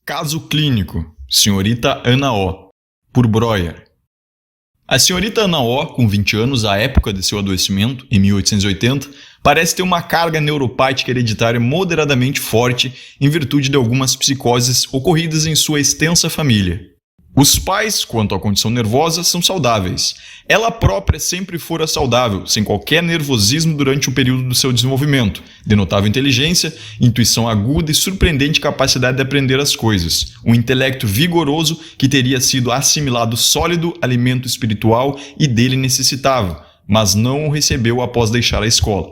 Caso clínico, Senhorita Ana O, por Breuer. A senhorita Ana O, com 20 anos à época de seu adoecimento, em 1880, parece ter uma carga neuropática hereditária moderadamente forte em virtude de algumas psicoses ocorridas em sua extensa família. Os pais, quanto à condição nervosa, são saudáveis. Ela própria sempre fora saudável, sem qualquer nervosismo durante o período do seu desenvolvimento, de notável inteligência, intuição aguda e surpreendente capacidade de aprender as coisas, um intelecto vigoroso que teria sido assimilado sólido alimento espiritual e dele necessitava, mas não o recebeu após deixar a escola.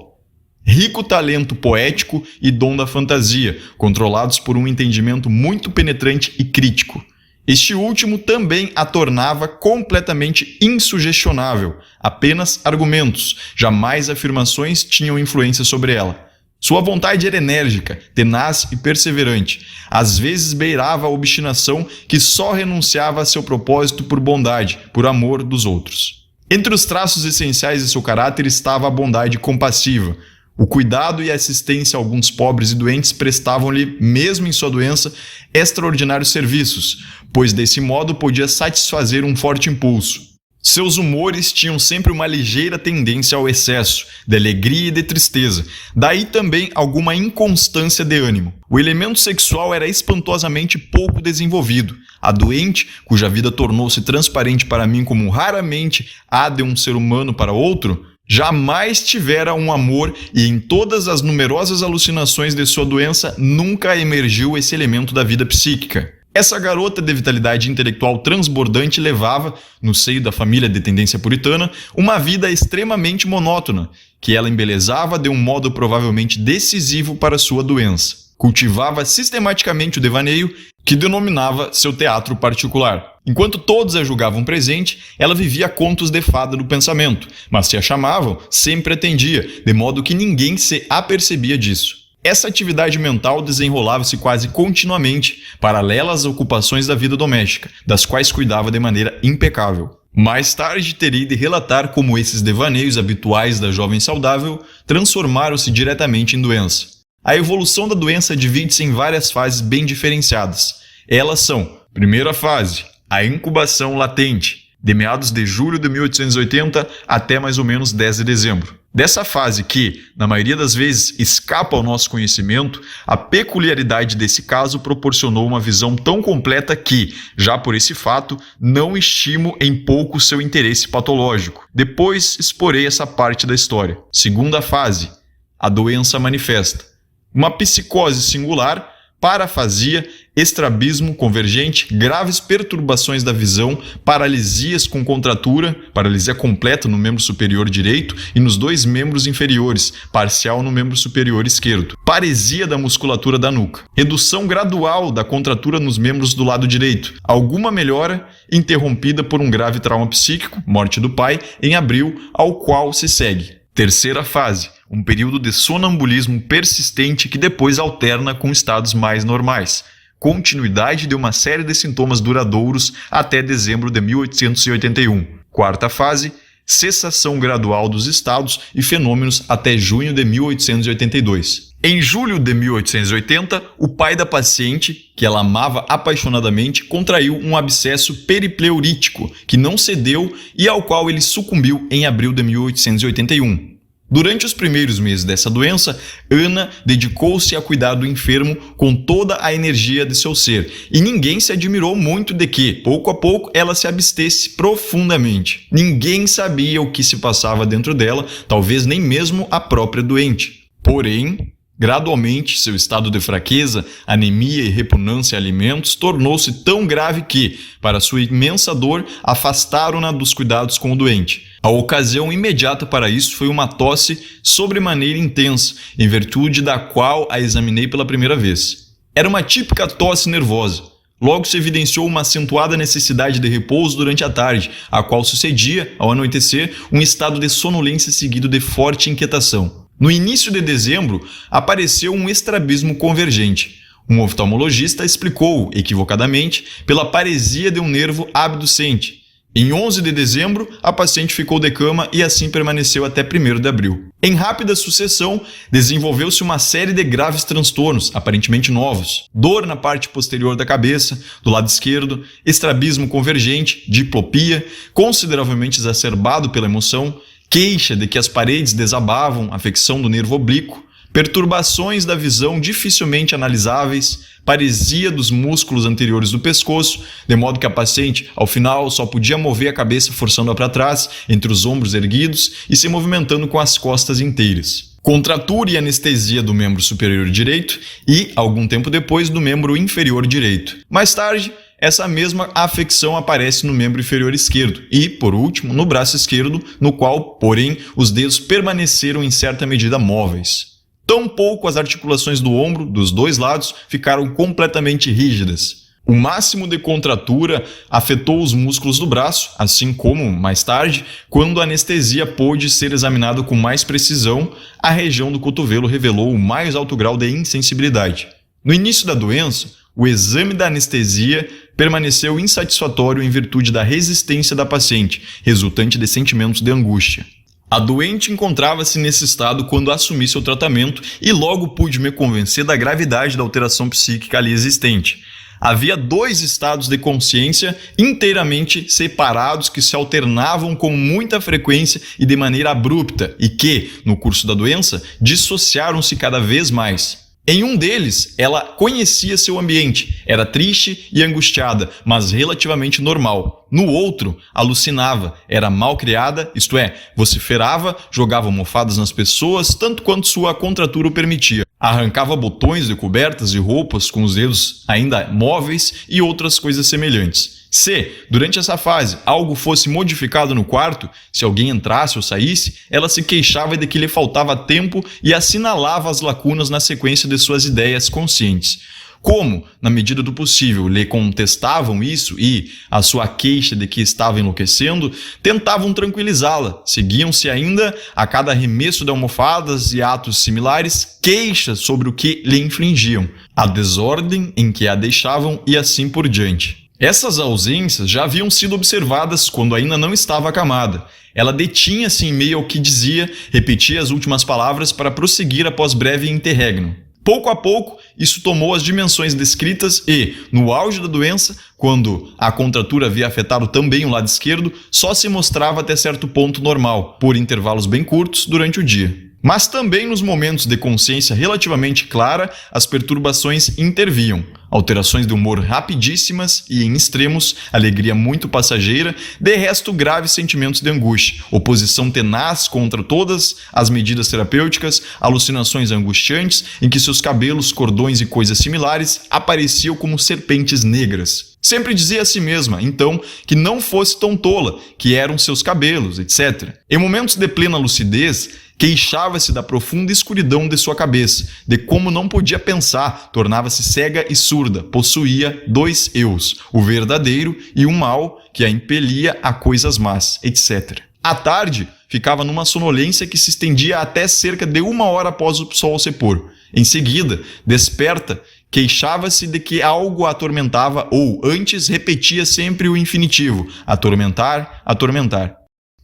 Rico talento poético e dom da fantasia, controlados por um entendimento muito penetrante e crítico. Este último também a tornava completamente insugestionável. Apenas argumentos, jamais afirmações tinham influência sobre ela. Sua vontade era enérgica, tenaz e perseverante. Às vezes beirava a obstinação que só renunciava a seu propósito por bondade, por amor dos outros. Entre os traços essenciais de seu caráter estava a bondade compassiva. O cuidado e a assistência a alguns pobres e doentes prestavam-lhe, mesmo em sua doença, extraordinários serviços, pois desse modo podia satisfazer um forte impulso. Seus humores tinham sempre uma ligeira tendência ao excesso, de alegria e de tristeza, daí também alguma inconstância de ânimo. O elemento sexual era espantosamente pouco desenvolvido. A doente, cuja vida tornou-se transparente para mim como raramente há de um ser humano para outro, jamais tivera um amor e em todas as numerosas alucinações de sua doença nunca emergiu esse elemento da vida psíquica. Essa garota de vitalidade intelectual transbordante levava, no seio da família de tendência puritana, uma vida extremamente monótona, que ela embelezava de um modo provavelmente decisivo para sua doença. Cultivava sistematicamente o devaneio, que denominava seu teatro particular. Enquanto todos a julgavam presente, ela vivia contos de fada no pensamento, mas se a chamavam, sempre atendia, de modo que ninguém se apercebia disso. Essa atividade mental desenrolava-se quase continuamente, paralela às ocupações da vida doméstica, das quais cuidava de maneira impecável. Mais tarde terei de relatar como esses devaneios habituais da jovem saudável transformaram-se diretamente em doença. A evolução da doença divide-se em várias fases bem diferenciadas. Elas são: primeira fase, a incubação latente, de meados de julho de 1880 até mais ou menos 10 de dezembro. Dessa fase que, na maioria das vezes, escapa ao nosso conhecimento, a peculiaridade desse caso proporcionou uma visão tão completa que, já por esse fato, não estimo em pouco seu interesse patológico. Depois exporei essa parte da história. Segunda fase, a doença manifesta. Uma psicose singular, parafasia, estrabismo convergente, graves perturbações da visão, paralisias com contratura, paralisia completa no membro superior direito e nos dois membros inferiores, parcial no membro superior esquerdo, paresia da musculatura da nuca, redução gradual da contratura nos membros do lado direito, alguma melhora interrompida por um grave trauma psíquico, morte do pai, em abril, ao qual se segue. Terceira fase, um período de sonambulismo persistente que depois alterna com estados mais normais. Continuidade de uma série de sintomas duradouros até dezembro de 1881. Quarta fase, cessação gradual dos estados e fenômenos até junho de 1882. Em julho de 1880, o pai da paciente, que ela amava apaixonadamente, contraiu um abscesso peripleurítico que não cedeu e ao qual ele sucumbiu em abril de 1881. Durante os primeiros meses dessa doença, Ana dedicou-se a cuidar do enfermo com toda a energia de seu ser, e ninguém se admirou muito de que, pouco a pouco, ela se abstesse profundamente. Ninguém sabia o que se passava dentro dela, talvez nem mesmo a própria doente. Porém, gradualmente, seu estado de fraqueza, anemia e repugnância a alimentos tornou-se tão grave que, para sua imensa dor, afastaram-na dos cuidados com o doente. A ocasião imediata para isso foi uma tosse sobremaneira intensa, em virtude da qual a examinei pela primeira vez. Era uma típica tosse nervosa. Logo se evidenciou uma acentuada necessidade de repouso durante a tarde, a qual sucedia, ao anoitecer, um estado de sonolência seguido de forte inquietação. No início de dezembro, apareceu um estrabismo convergente. Um oftalmologista explicou, equivocadamente, pela paresia de um nervo abducente. Em 11 de dezembro, a paciente ficou de cama e assim permaneceu até 1º de abril. Em rápida sucessão, desenvolveu-se uma série de graves transtornos, aparentemente novos. Dor na parte posterior da cabeça, do lado esquerdo, estrabismo convergente, diplopia, consideravelmente exacerbado pela emoção, queixa de que as paredes desabavam, afecção do nervo oblíquo, perturbações da visão dificilmente analisáveis, paresia dos músculos anteriores do pescoço, de modo que a paciente, ao final, só podia mover a cabeça forçando-a para trás, entre os ombros erguidos e se movimentando com as costas inteiras. Contratura e anestesia do membro superior direito e, algum tempo depois, do membro inferior direito. Mais tarde, essa mesma afecção aparece no membro inferior esquerdo e, por último, no braço esquerdo, no qual, porém, os dedos permaneceram em certa medida móveis. Tampouco as articulações do ombro, dos dois lados, ficaram completamente rígidas. O máximo de contratura afetou os músculos do braço, assim como, mais tarde, quando a anestesia pôde ser examinada com mais precisão, a região do cotovelo revelou o mais alto grau de insensibilidade. No início da doença, o exame da anestesia permaneceu insatisfatório em virtude da resistência da paciente, resultante de sentimentos de angústia. A doente encontrava-se nesse estado quando assumi seu tratamento e logo pude me convencer da gravidade da alteração psíquica ali existente. Havia 2 estados de consciência inteiramente separados que se alternavam com muita frequência e de maneira abrupta e que, no curso da doença, dissociaram-se cada vez mais. Em um deles, ela conhecia seu ambiente, era triste e angustiada, mas relativamente normal. No outro, alucinava, era mal criada, isto é, vociferava, jogava almofadas nas pessoas, tanto quanto sua contratura o permitia. Arrancava botões de cobertas e roupas com os dedos ainda móveis e outras coisas semelhantes. Se, durante essa fase, algo fosse modificado no quarto, se alguém entrasse ou saísse, ela se queixava de que lhe faltava tempo e assinalava as lacunas na sequência de suas ideias conscientes. Como, na medida do possível, lhe contestavam isso e, a sua queixa de que estava enlouquecendo, tentavam tranquilizá-la. Seguiam-se ainda, a cada arremesso de almofadas e atos similares, queixas sobre o que lhe infligiam, a desordem em que a deixavam e assim por diante. Essas ausências já haviam sido observadas quando ainda não estava acamada. Ela detinha-se em meio ao que dizia, repetia as últimas palavras para prosseguir após breve interregno. Pouco a pouco, isso tomou as dimensões descritas e, no auge da doença, quando a contratura havia afetado também o lado esquerdo, só se mostrava até certo ponto normal, por intervalos bem curtos durante o dia. Mas também nos momentos de consciência relativamente clara, as perturbações intervinham. Alterações de humor rapidíssimas e, em extremos, alegria muito passageira, de resto graves sentimentos de angústia, oposição tenaz contra todas as medidas terapêuticas, alucinações angustiantes em que seus cabelos, cordões e coisas similares apareciam como serpentes negras. Sempre dizia a si mesma, então, que não fosse tão tola, que eram seus cabelos, etc. Em momentos de plena lucidez, queixava-se da profunda escuridão de sua cabeça, de como não podia pensar, tornava-se cega e surda, possuía 2 eus, o verdadeiro e o mal, que a impelia a coisas más, etc. À tarde, ficava numa sonolência que se estendia até cerca de 1 hora após o sol se pôr. Em seguida, desperta, queixava-se de que algo a atormentava ou, antes, repetia sempre o infinitivo, atormentar, atormentar.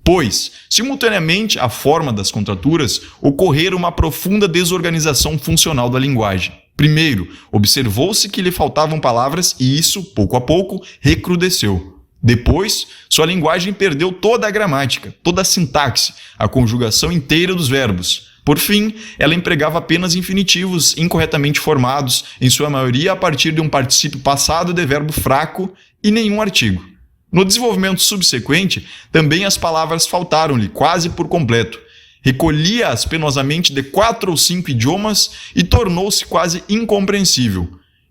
Pois, simultaneamente à forma das contraturas, ocorrera uma profunda desorganização funcional da linguagem. Primeiro, observou-se que lhe faltavam palavras e isso, pouco a pouco, recrudesceu. Depois, sua linguagem perdeu toda a gramática, toda a sintaxe, a conjugação inteira dos verbos. Por fim, ela empregava apenas infinitivos incorretamente formados, em sua maioria a partir de um particípio passado de verbo fraco e nenhum artigo. No desenvolvimento subsequente, também as palavras faltaram-lhe quase por completo. Recolhia-as penosamente de 4 ou 5 idiomas e tornou-se quase incompreensível.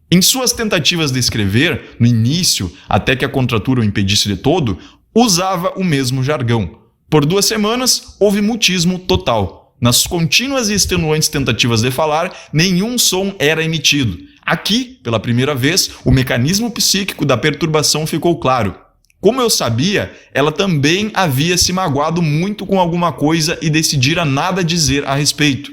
Em suas tentativas de escrever, no início, até que a contratura o impedisse de todo, usava o mesmo jargão. Por 2 semanas, houve mutismo total. Nas contínuas e extenuantes tentativas de falar, nenhum som era emitido. Aqui, pela primeira vez, o mecanismo psíquico da perturbação ficou claro. Como eu sabia, ela também havia se magoado muito com alguma coisa e decidira nada dizer a respeito.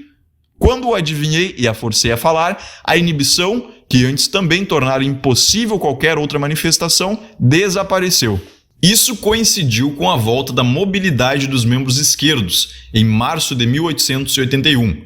Quando o adivinhei e a forcei a falar, a inibição, que antes também tornara impossível qualquer outra manifestação, desapareceu. Isso coincidiu com a volta da mobilidade dos membros esquerdos, em março de 1881.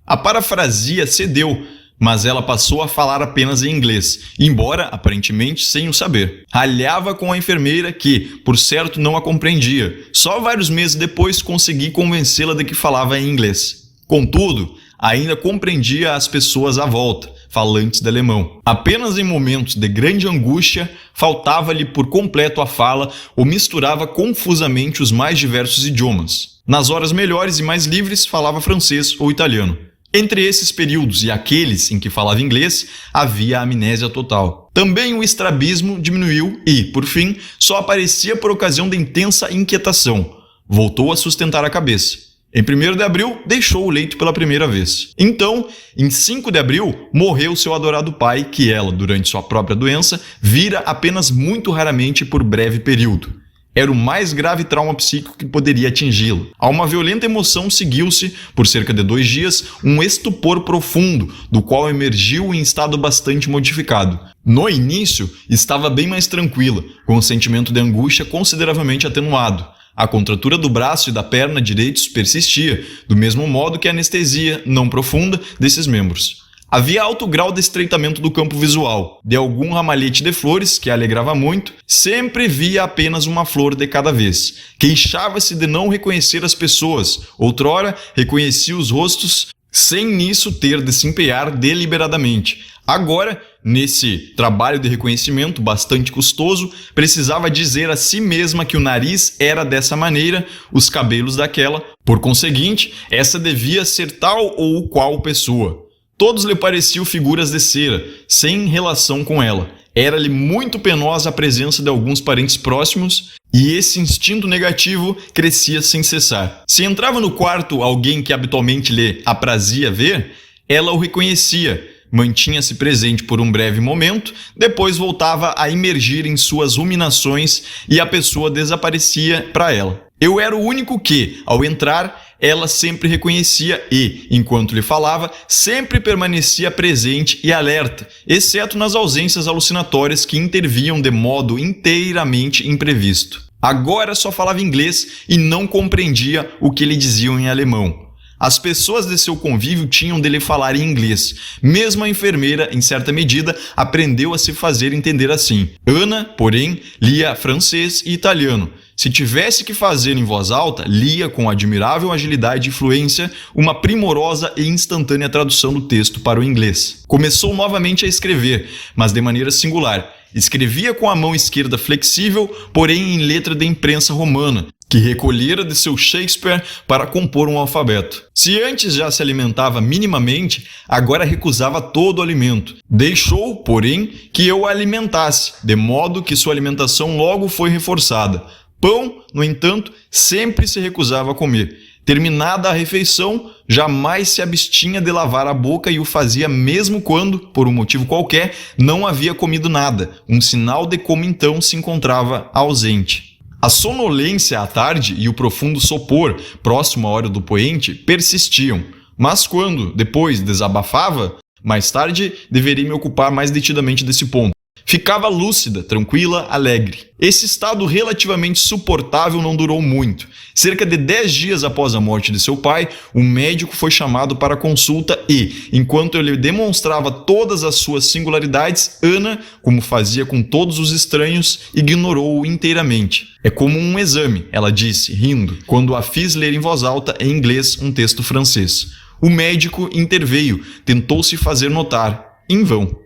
A parafrasia cedeu, mas ela passou a falar apenas em inglês, embora, aparentemente, sem o saber. Ralhava com a enfermeira que, por certo, não a compreendia. Só vários meses depois consegui convencê-la de que falava em inglês. Contudo, ainda compreendia as pessoas à volta, falantes de alemão. Apenas em momentos de grande angústia, faltava-lhe por completo a fala ou misturava confusamente os mais diversos idiomas. Nas horas melhores e mais livres, falava francês ou italiano. Entre esses períodos e aqueles em que falava inglês, havia a amnésia total. Também o estrabismo diminuiu e, por fim, só aparecia por ocasião de intensa inquietação. Voltou a sustentar a cabeça. Em 1º de abril, deixou o leito pela primeira vez. Então, em 5 de abril, morreu seu adorado pai, que ela, durante sua própria doença, vira apenas muito raramente por breve período. Era o mais grave trauma psíquico que poderia atingi-lo. A uma violenta emoção seguiu-se, por cerca de 2 dias, um estupor profundo, do qual emergiu em estado bastante modificado. No início, estava bem mais tranquila, com o sentimento de angústia consideravelmente atenuado. A contratura do braço e da perna direitos persistia, do mesmo modo que a anestesia, não profunda, desses membros. Havia alto grau de estreitamento do campo visual. De algum ramalhete de flores, que a alegrava muito, sempre via apenas uma flor de cada vez. Queixava-se de não reconhecer as pessoas. Outrora, reconhecia os rostos, sem nisso ter de se empenhar deliberadamente. Agora, nesse trabalho de reconhecimento bastante custoso, precisava dizer a si mesma que o nariz era dessa maneira, os cabelos daquela. Por conseguinte, essa devia ser tal ou qual pessoa. Todos lhe pareciam figuras de cera, sem relação com ela. Era-lhe muito penosa a presença de alguns parentes próximos e esse instinto negativo crescia sem cessar. Se entrava no quarto alguém que habitualmente lhe aprazia ver, ela o reconhecia, mantinha-se presente por um breve momento, depois voltava a imergir em suas ruminações e a pessoa desaparecia para ela. Eu era o único que, ao entrar, ela sempre reconhecia e, enquanto lhe falava, sempre permanecia presente e alerta, exceto nas ausências alucinatórias que intervinham de modo inteiramente imprevisto. Agora só falava inglês e não compreendia o que lhe diziam em alemão. As pessoas de seu convívio tinham de lhe falar em inglês. Mesmo a enfermeira, em certa medida, aprendeu a se fazer entender assim. Ana, porém, lia francês e italiano. Se tivesse que fazer em voz alta, lia com admirável agilidade e fluência uma primorosa e instantânea tradução do texto para o inglês. Começou novamente a escrever, mas de maneira singular. Escrevia com a mão esquerda flexível, porém em letra de imprensa romana, que recolhera de seu Shakespeare para compor um alfabeto. Se antes já se alimentava minimamente, agora recusava todo o alimento. Deixou, porém, que eu a alimentasse, de modo que sua alimentação logo foi reforçada. Pão, no entanto, sempre se recusava a comer. Terminada a refeição, jamais se abstinha de lavar a boca e o fazia mesmo quando, por um motivo qualquer, não havia comido nada, um sinal de como então se encontrava ausente. A sonolência à tarde e o profundo sopor, próximo à hora do poente, persistiam, mas quando, depois, desabafava, mais tarde deveria me ocupar mais detidamente desse ponto. Ficava lúcida, tranquila, alegre. Esse estado relativamente suportável não durou muito. Cerca de 10 dias após a morte de seu pai, o médico foi chamado para consulta e, enquanto eu lhe demonstrava todas as suas singularidades, Ana, como fazia com todos os estranhos, ignorou-o inteiramente. É como um exame, ela disse, rindo, quando a fiz ler em voz alta, em inglês, um texto francês. O médico interveio, tentou se fazer notar, em vão.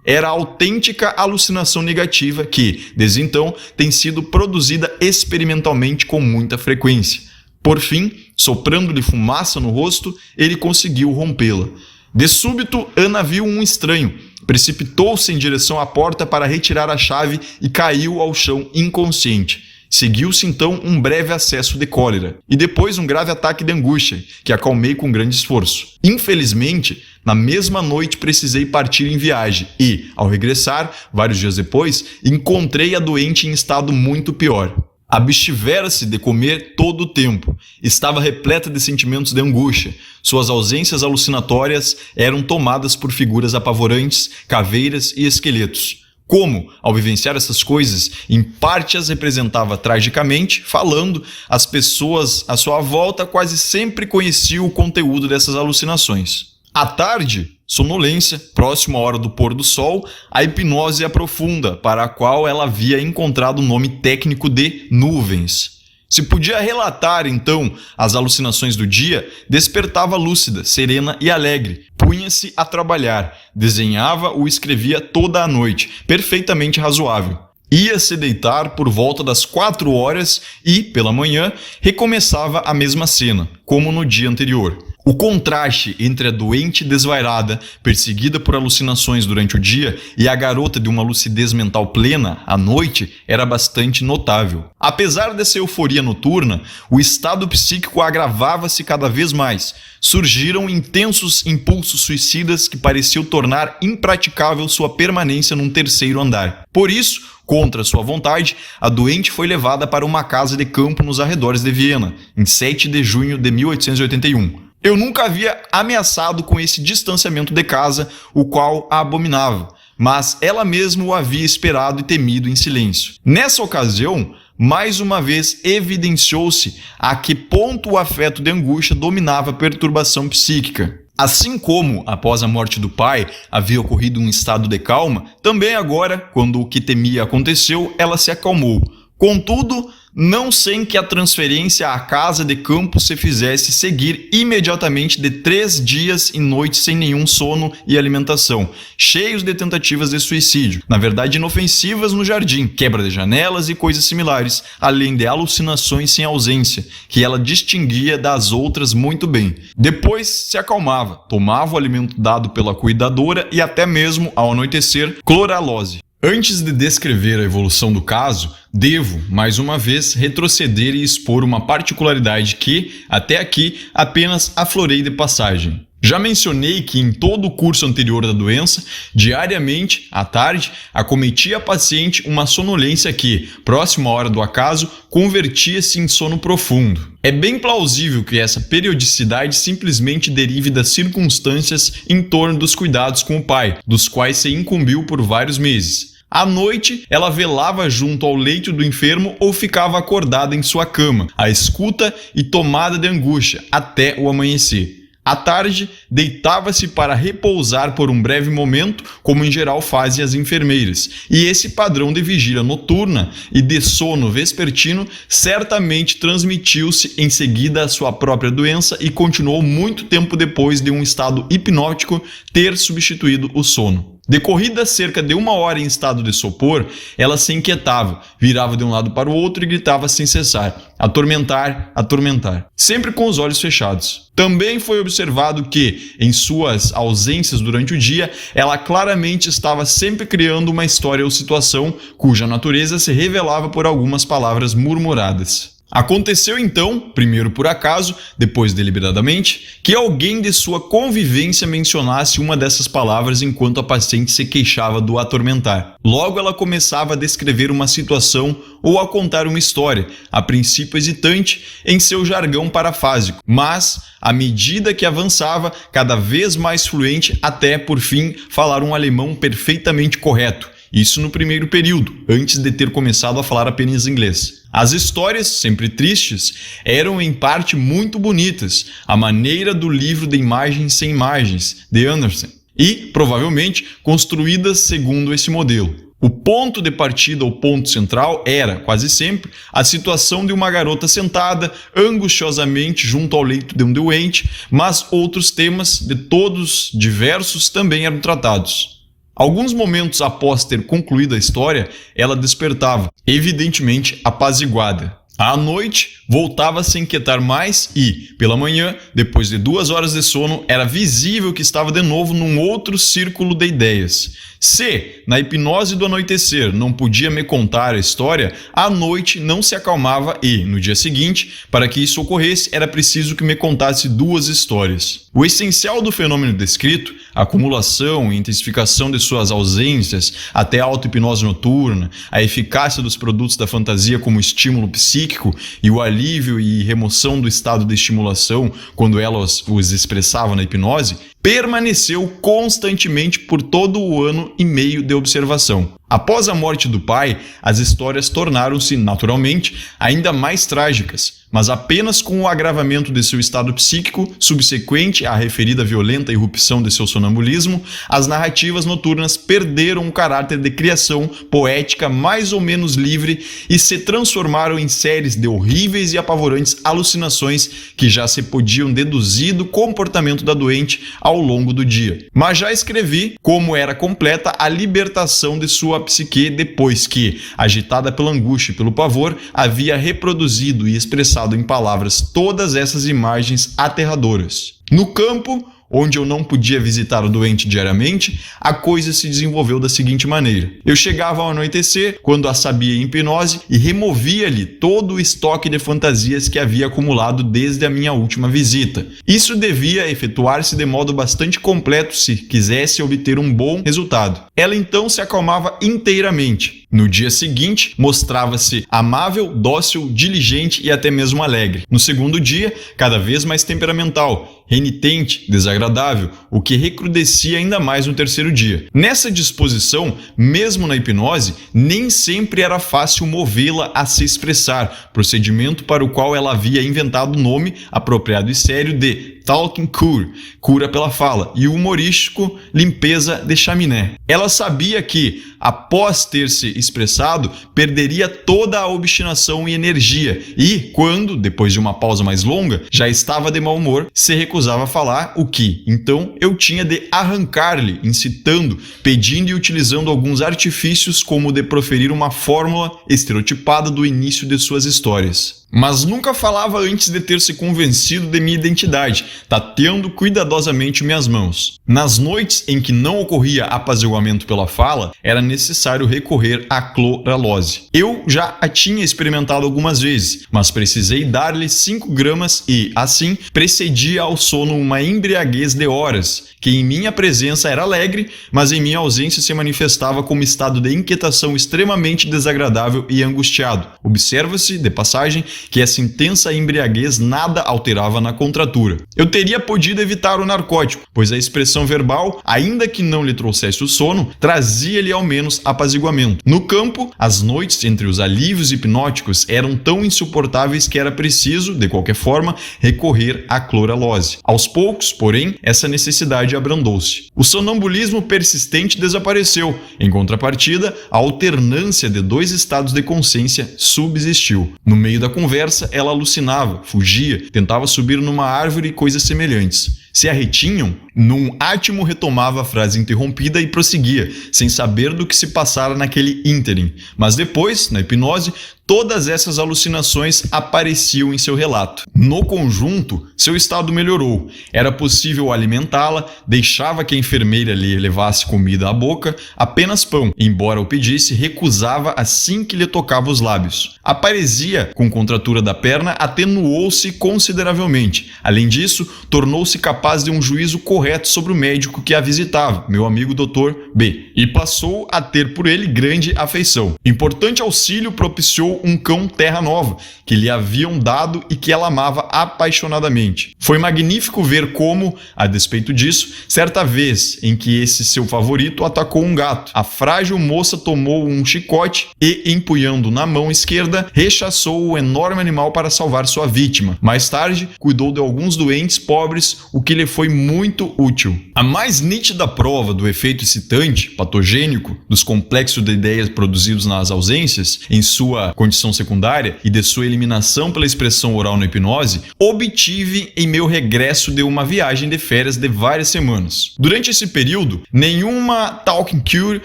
Era a autêntica alucinação negativa que, desde então, tem sido produzida experimentalmente com muita frequência. Por fim, soprando-lhe fumaça no rosto, ele conseguiu rompê-la. De súbito, Ana viu um estranho. Precipitou-se em direção à porta para retirar a chave e caiu ao chão inconsciente. Seguiu-se então um breve acesso de cólera e depois um grave ataque de angústia, que acalmei com grande esforço. Infelizmente, na mesma noite precisei partir em viagem e, ao regressar, vários dias depois, encontrei a doente em estado muito pior. Abstivera-se de comer todo o tempo. Estava repleta de sentimentos de angústia. Suas ausências alucinatórias eram tomadas por figuras apavorantes, caveiras e esqueletos. Como, ao vivenciar essas coisas, em parte as representava tragicamente, falando, as pessoas à sua volta quase sempre conheciam o conteúdo dessas alucinações. À tarde, sonolência, próximo à hora do pôr do sol, a hipnose aprofunda, para a qual ela havia encontrado o nome técnico de nuvens. Se podia relatar, então, as alucinações do dia, despertava lúcida, serena e alegre, punha-se a trabalhar, desenhava ou escrevia toda a noite, perfeitamente razoável. Ia se deitar por volta das 4 horas e, pela manhã, recomeçava a mesma cena, como no dia anterior. O contraste entre a doente desvairada, perseguida por alucinações durante o dia, e a garota de uma lucidez mental plena, à noite, era bastante notável. Apesar dessa euforia noturna, o estado psíquico agravava-se cada vez mais. Surgiram intensos impulsos suicidas que pareciam tornar impraticável sua permanência num terceiro andar. Por isso, contra sua vontade, a doente foi levada para uma casa de campo nos arredores de Viena, em 7 de junho de 1881. Eu nunca havia ameaçado com esse distanciamento de casa, o qual a abominava, mas ela mesma o havia esperado e temido em silêncio. Nessa ocasião, mais uma vez evidenciou-se a que ponto o afeto de angústia dominava a perturbação psíquica. Assim como, após a morte do pai, havia ocorrido um estado de calma, também agora, quando o que temia aconteceu, ela se acalmou. Contudo, não sem que a transferência à casa de campo se fizesse seguir imediatamente de 3 dias e noites sem nenhum sono e alimentação, cheios de tentativas de suicídio, na verdade inofensivas no jardim, quebra de janelas e coisas similares, além de alucinações sem ausência, que ela distinguia das outras muito bem. Depois se acalmava, tomava o alimento dado pela cuidadora e até mesmo, ao anoitecer, cloralose. Antes de descrever a evolução do caso, devo, mais uma vez, retroceder e expor uma particularidade que, até aqui, apenas aflorei de passagem. Já mencionei que em todo o curso anterior da doença, diariamente, à tarde, acometia a paciente uma sonolência que, próximo à hora do acaso, convertia-se em sono profundo. É bem plausível que essa periodicidade simplesmente derive das circunstâncias em torno dos cuidados com o pai, dos quais se incumbiu por vários meses. À noite, ela velava junto ao leito do enfermo ou ficava acordada em sua cama, à escuta e tomada de angústia, até o amanhecer. À tarde, deitava-se para repousar por um breve momento, como em geral fazem as enfermeiras, e esse padrão de vigília noturna e de sono vespertino certamente transmitiu-se em seguida à sua própria doença e continuou muito tempo depois de um estado hipnótico ter substituído o sono. Decorrida cerca de 1 hora em estado de sopor, ela se inquietava, virava de um lado para o outro e gritava sem cessar: atormentar, atormentar, sempre com os olhos fechados. Também foi observado que, em suas ausências durante o dia, ela claramente estava sempre criando uma história ou situação cuja natureza se revelava por algumas palavras murmuradas. Aconteceu então, primeiro por acaso, depois deliberadamente, que alguém de sua convivência mencionasse uma dessas palavras enquanto a paciente se queixava do atormentar. Logo ela começava a descrever uma situação ou a contar uma história, a princípio hesitante, em seu jargão parafásico, mas, à medida que avançava, cada vez mais fluente até, por fim, falar um alemão perfeitamente correto. Isso no primeiro período, antes de ter começado a falar apenas inglês. As histórias, sempre tristes, eram em parte muito bonitas, à maneira do livro de Imagens sem Imagens, de Andersen, e, provavelmente, construídas segundo esse modelo. O ponto de partida ou ponto central era, quase sempre, a situação de uma garota sentada angustiosamente junto ao leito de um doente, mas outros temas, de todos diversos, também eram tratados. Alguns momentos após ter concluído a história, ela despertava, evidentemente apaziguada. À noite, voltava a se inquietar mais e, pela manhã, depois de 2 horas de sono, era visível que estava de novo num outro círculo de ideias. Se, na hipnose do anoitecer, não podia me contar a história, à noite não se acalmava e, no dia seguinte, para que isso ocorresse, era preciso que me contasse 2 histórias. O essencial do fenômeno descrito, a acumulação e intensificação de suas ausências, até a auto-hipnose noturna, a eficácia dos produtos da fantasia como estímulo psíquico e o alívio e remoção do estado de estimulação quando ela os expressava na hipnose, permaneceu constantemente por todo o ano e meio de observação. Após a morte do pai, as histórias tornaram-se, naturalmente, ainda mais trágicas, mas apenas com o agravamento de seu estado psíquico, subsequente à referida violenta irrupção de seu sonambulismo, as narrativas noturnas perderam o caráter de criação poética mais ou menos livre e se transformaram em séries de horríveis e apavorantes alucinações que já se podiam deduzir do comportamento da doente ao longo do dia. Mas já escrevi como era completa a libertação de sua psique depois que, agitada pela angústia e pelo pavor, havia reproduzido e expressado em palavras todas essas imagens aterradoras. No campo, onde eu não podia visitar o doente diariamente, a coisa se desenvolveu da seguinte maneira. Eu chegava ao anoitecer, quando a sabia em hipnose, e removia-lhe todo o estoque de fantasias que havia acumulado desde a minha última visita. Isso devia efetuar-se de modo bastante completo se quisesse obter um bom resultado. Ela então se acalmava inteiramente. No dia seguinte, mostrava-se amável, dócil, diligente e até mesmo alegre. No segundo dia, cada vez mais temperamental, renitente, desagradável, o que recrudescia ainda mais no terceiro dia. Nessa disposição, mesmo na hipnose, nem sempre era fácil movê-la a se expressar, procedimento para o qual ela havia inventado o nome apropriado e sério de Talking Cure, cura pela fala, e o humorístico limpeza de chaminé. Ela sabia que, após ter se expressado, perderia toda a obstinação e energia e, quando, depois de uma pausa mais longa, já estava de mau humor, se recusava a falar, o que, então, eu tinha de arrancar-lhe, incitando, pedindo e utilizando alguns artifícios como o de proferir uma fórmula estereotipada do início de suas histórias. Mas nunca falava antes de ter se convencido de minha identidade, tateando cuidadosamente minhas mãos. Nas noites em que não ocorria apaziguamento pela fala, era necessário recorrer à cloralose. Eu já a tinha experimentado algumas vezes, mas precisei dar-lhe 5 gramas e, assim, precedia ao sono uma embriaguez de horas, que em minha presença era alegre, mas em minha ausência se manifestava como estado de inquietação extremamente desagradável e angustiado. Observa-se, de passagem, que essa intensa embriaguez nada alterava na contratura. Eu teria podido evitar o narcótico, pois a expressão verbal, ainda que não lhe trouxesse o sono, trazia-lhe ao menos apaziguamento. No campo, as noites entre os alívios hipnóticos eram tão insuportáveis que era preciso, de qualquer forma, recorrer à cloralose. Aos poucos, porém, essa necessidade abrandou-se. O sonambulismo persistente desapareceu. Em contrapartida, a alternância de 2 estados de consciência subsistiu. No meio da conversa, ela alucinava, fugia, tentava subir numa árvore e coisas semelhantes. Se a retinham, num átimo retomava a frase interrompida e prosseguia, sem saber do que se passara naquele ínterim. Mas depois, na hipnose, todas essas alucinações apareciam em seu relato. No conjunto, seu estado melhorou. Era possível alimentá-la, deixava que a enfermeira lhe levasse comida à boca, apenas pão. Embora o pedisse, recusava assim que lhe tocava os lábios. A paresia com contratura da perna atenuou-se consideravelmente. Além disso, tornou-se capaz de um juízo correto sobre o médico que a visitava, meu amigo Dr. B, e passou a ter por ele grande afeição. Importante auxílio propiciou um cão terra nova, que lhe haviam dado e que ela amava apaixonadamente. Foi magnífico ver como, a despeito disso, certa vez em que esse seu favorito atacou um gato, a frágil moça tomou um chicote e, empunhando na mão esquerda, rechaçou o enorme animal para salvar sua vítima. Mais tarde, cuidou de alguns doentes pobres, o que lhe foi muito útil. A mais nítida prova do efeito excitante, patogênico, dos complexos de ideias produzidos nas ausências, em sua condição secundária e de sua eliminação pela expressão oral na hipnose, obtive em meu regresso de uma viagem de férias de várias semanas. Durante esse período, nenhuma Talking Cure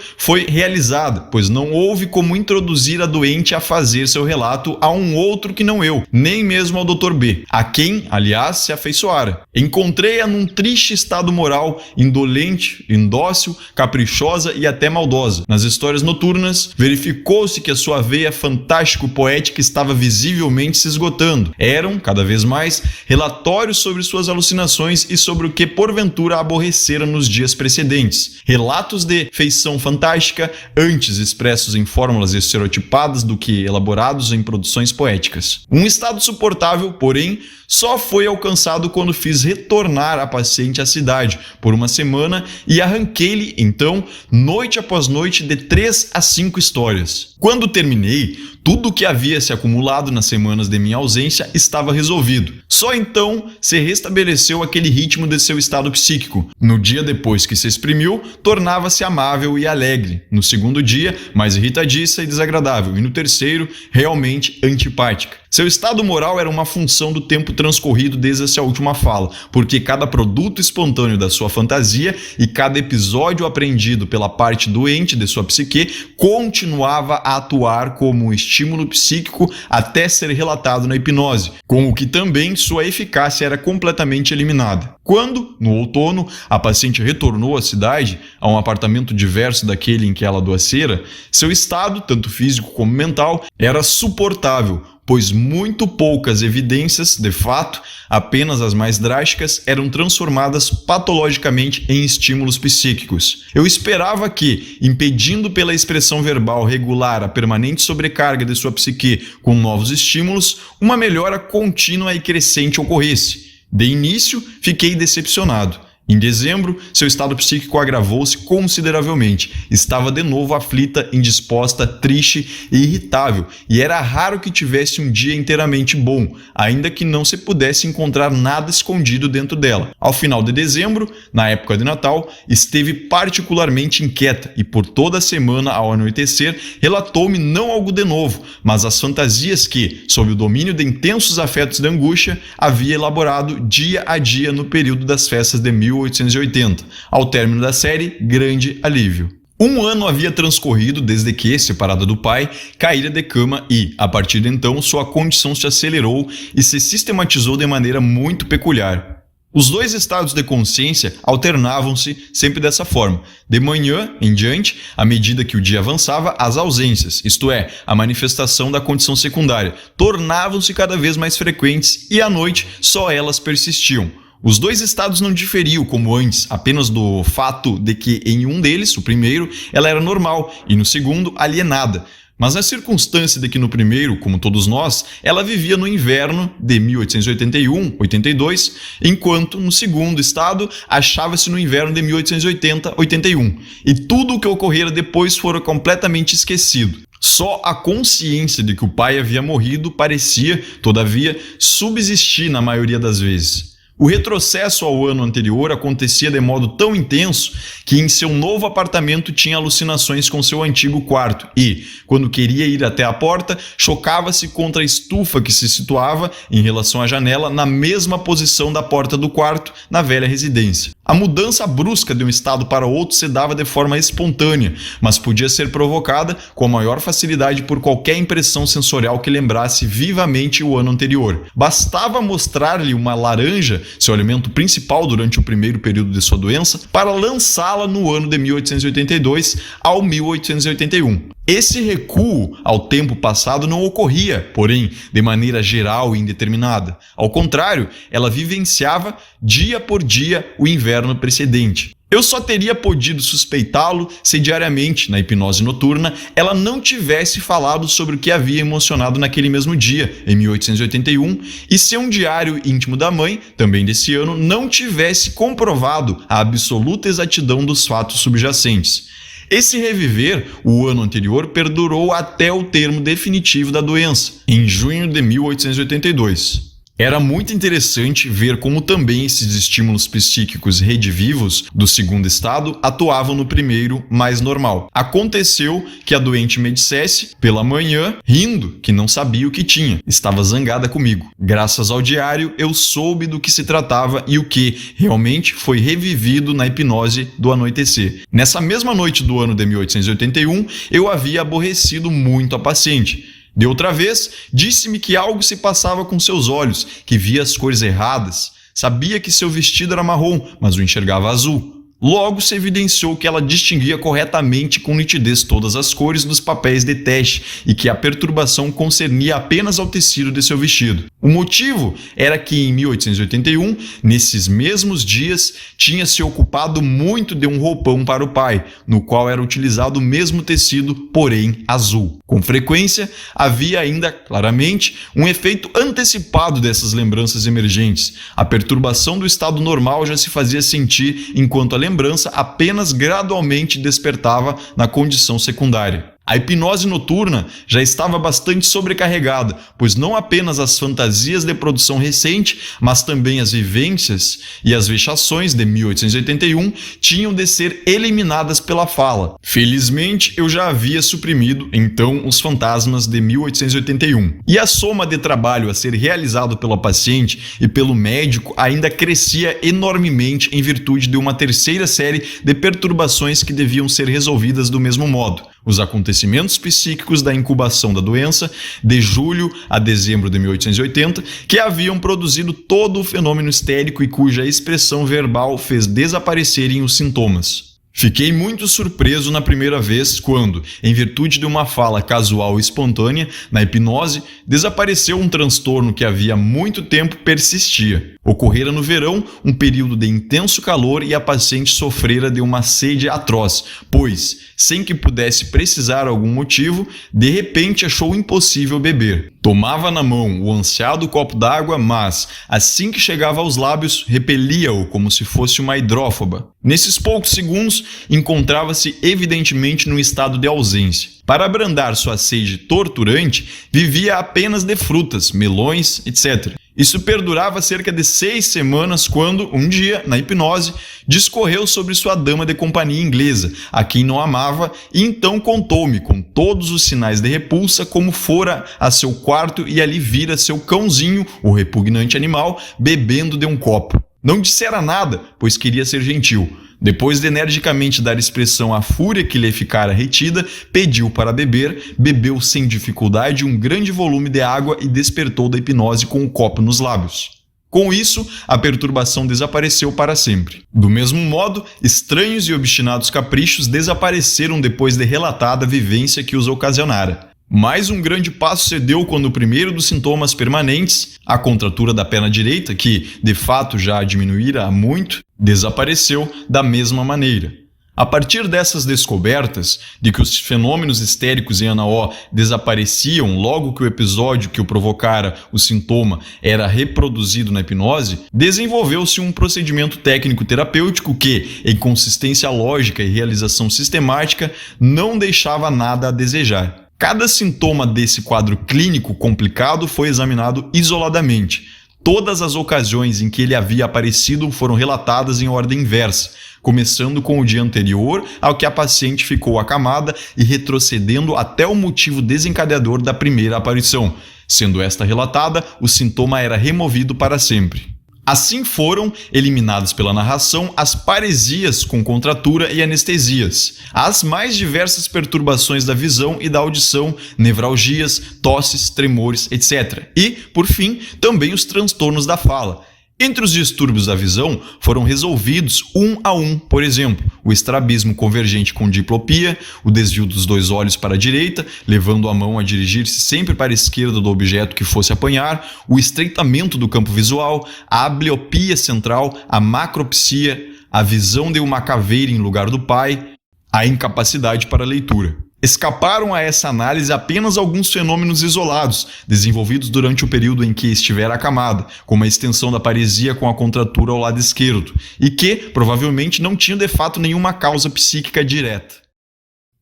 foi realizada, pois não houve como introduzir a doente a fazer seu relato a um outro que não eu, nem mesmo ao Dr. B, a quem, aliás, se afeiçoara. Encontrei-a num triste estado moral, indolente, indócil, caprichosa e até maldosa. Nas histórias noturnas, verificou-se que a sua veia fantástica fantástico poética estava visivelmente se esgotando. Eram, cada vez mais, relatórios sobre suas alucinações e sobre o que porventura a aborrecera nos dias precedentes. Relatos de feição fantástica, antes expressos em fórmulas estereotipadas do que elaborados em produções poéticas. Um estado suportável, porém, só foi alcançado quando fiz retornar a paciente à cidade por uma semana e arranquei-lhe, então, noite após noite, de 3 a 5 histórias. Quando terminei, tudo o que havia se acumulado nas semanas de minha ausência estava resolvido. Só então se restabeleceu aquele ritmo de seu estado psíquico. No dia depois que se exprimiu, tornava-se amável e alegre. No segundo dia, mais irritadiça e desagradável. E no terceiro, realmente antipática. Seu estado moral era uma função do tempo transcorrido desde essa última fala, porque cada produto espontâneo da sua fantasia e cada episódio aprendido pela parte doente de sua psique continuava a atuar como um estímulo psíquico até ser relatado na hipnose, com o que também sua eficácia era completamente eliminada. Quando, no outono, a paciente retornou à cidade, a um apartamento diverso daquele em que ela adoecera, seu estado, tanto físico como mental, era suportável, pois muito poucas evidências, de fato, apenas as mais drásticas, eram transformadas patologicamente em estímulos psíquicos. Eu esperava que, impedindo pela expressão verbal regular a permanente sobrecarga de sua psique com novos estímulos, uma melhora contínua e crescente ocorresse. De início, fiquei decepcionado. Em dezembro, seu estado psíquico agravou-se consideravelmente. Estava de novo aflita, indisposta, triste e irritável, e era raro que tivesse um dia inteiramente bom, ainda que não se pudesse encontrar nada escondido dentro dela. Ao final de dezembro, na época de Natal, esteve particularmente inquieta e por toda a semana ao anoitecer relatou-me não algo de novo, mas as fantasias que, sob o domínio de intensos afetos de angústia, havia elaborado dia a dia no período das festas de 1880, ao término da série Grande Alívio. Um ano havia transcorrido desde que, separada do pai, caíra de cama e, a partir de então, sua condição se acelerou e se sistematizou de maneira muito peculiar. Os dois estados de consciência alternavam-se sempre dessa forma. De manhã em diante, à medida que o dia avançava, as ausências, isto é, a manifestação da condição secundária, tornavam-se cada vez mais frequentes e à noite só elas persistiam. Os dois estados não diferiam como antes, apenas do fato de que em um deles, o primeiro, ela era normal e no segundo, alienada. Mas na circunstância de que no primeiro, como todos nós, ela vivia no inverno de 1881-82, enquanto no segundo estado achava-se no inverno de 1880-81. E tudo o que ocorrera depois fora completamente esquecido. Só a consciência de que o pai havia morrido parecia, todavia, subsistir na maioria das vezes. O retrocesso ao ano anterior acontecia de modo tão intenso que em seu novo apartamento tinha alucinações com seu antigo quarto e, quando queria ir até a porta, chocava-se contra a estufa que se situava, em relação à janela, na mesma posição da porta do quarto na velha residência. A mudança brusca de um estado para outro se dava de forma espontânea, mas podia ser provocada com a maior facilidade por qualquer impressão sensorial que lembrasse vivamente o ano anterior. Bastava mostrar-lhe uma laranja, seu alimento principal durante o primeiro período de sua doença, para lançá-la no ano de 1882 ao 1881. Esse recuo ao tempo passado não ocorria, porém, de maneira geral e indeterminada. Ao contrário, ela vivenciava dia por dia o inverno precedente. Eu só teria podido suspeitá-lo se diariamente, na hipnose noturna, ela não tivesse falado sobre o que havia emocionado naquele mesmo dia, em 1881, e se um diário íntimo da mãe, também desse ano, não tivesse comprovado a absoluta exatidão dos fatos subjacentes. Esse reviver, o ano anterior, perdurou até o termo definitivo da doença, em junho de 1882. Era muito interessante ver como também esses estímulos psíquicos redivivos do segundo estado atuavam no primeiro, mais normal. Aconteceu que a doente me dissesse, pela manhã, rindo, que não sabia o que tinha. Estava zangada comigo. Graças ao diário, eu soube do que se tratava e o que, realmente, foi revivido na hipnose do anoitecer. Nessa mesma noite do ano de 1881, eu havia aborrecido muito a paciente. De outra vez, disse-me que algo se passava com seus olhos, que via as cores erradas. Sabia que seu vestido era marrom, mas o enxergava azul. Logo, se evidenciou que ela distinguia corretamente com nitidez todas as cores dos papéis de teste e que a perturbação concernia apenas ao tecido de seu vestido. O motivo era que em 1881, nesses mesmos dias, tinha se ocupado muito de um roupão para o pai, no qual era utilizado o mesmo tecido, porém azul. Com frequência, havia ainda, claramente, um efeito antecipado dessas lembranças emergentes. A perturbação do estado normal já se fazia sentir enquanto a lembrança apenas gradualmente despertava na condição secundária. A hipnose noturna já estava bastante sobrecarregada, pois não apenas as fantasias de produção recente, mas também as vivências e as vexações de 1881 tinham de ser eliminadas pela fala. Felizmente, eu já havia suprimido, então, os fantasmas de 1881. E a soma de trabalho a ser realizado pelo paciente e pelo médico ainda crescia enormemente em virtude de uma terceira série de perturbações que deviam ser resolvidas do mesmo modo. Os acontecimentos psíquicos da incubação da doença, de julho a dezembro de 1880, que haviam produzido todo o fenômeno histérico e cuja expressão verbal fez desaparecerem os sintomas. Fiquei muito surpreso na primeira vez quando, em virtude de uma fala casual e espontânea, na hipnose, desapareceu um transtorno que havia muito tempo persistia. Ocorrera no verão um período de intenso calor e a paciente sofrera de uma sede atroz, pois, sem que pudesse precisar algum motivo, de repente achou impossível beber. Tomava na mão o ansiado copo d'água, mas, assim que chegava aos lábios, repelia-o como se fosse uma hidrófoba. Nesses poucos segundos, encontrava-se evidentemente num estado de ausência. Para abrandar sua sede torturante, vivia apenas de frutas, melões, etc. Isso perdurava cerca de 6 semanas quando, um dia, na hipnose, discorreu sobre sua dama de companhia inglesa, a quem não amava, e então contou-me, com todos os sinais de repulsa, como fora a seu quarto e ali vira seu cãozinho, o repugnante animal, bebendo de um copo. Não dissera nada, pois queria ser gentil. Depois de energicamente dar expressão à fúria que lhe ficara retida, pediu para beber, bebeu sem dificuldade um grande volume de água e despertou da hipnose com o copo nos lábios. Com isso, a perturbação desapareceu para sempre. Do mesmo modo, estranhos e obstinados caprichos desapareceram depois de relatada a vivência que os ocasionara. Mais um grande passo se deu quando o primeiro dos sintomas permanentes, a contratura da perna direita, que de fato já diminuíra há muito, desapareceu da mesma maneira. A partir dessas descobertas, de que os fenômenos histéricos em Ana O desapareciam logo que o episódio que o provocara o sintoma era reproduzido na hipnose, desenvolveu-se um procedimento técnico-terapêutico que, em consistência lógica e realização sistemática, não deixava nada a desejar. Cada sintoma desse quadro clínico complicado foi examinado isoladamente. Todas as ocasiões em que ele havia aparecido foram relatadas em ordem inversa, começando com o dia anterior ao que a paciente ficou acamada e retrocedendo até o motivo desencadeador da primeira aparição. Sendo esta relatada, o sintoma era removido para sempre. Assim foram eliminadas pela narração as paresias com contratura e anestesias, as mais diversas perturbações da visão e da audição, nevralgias, tosses, tremores, etc. E, por fim, também os transtornos da fala. Entre os distúrbios da visão foram resolvidos um a um, por exemplo, o estrabismo convergente com diplopia, o desvio dos dois olhos para a direita, levando a mão a dirigir-se sempre para a esquerda do objeto que fosse apanhar, o estreitamento do campo visual, a ambliopia central, a macropsia, a visão de uma caveira em lugar do pai, a incapacidade para a leitura. Escaparam a essa análise apenas alguns fenômenos isolados, desenvolvidos durante o período em que estivera acamada, como a extensão da paresia com a contratura ao lado esquerdo, e que, provavelmente, não tinham de fato nenhuma causa psíquica direta.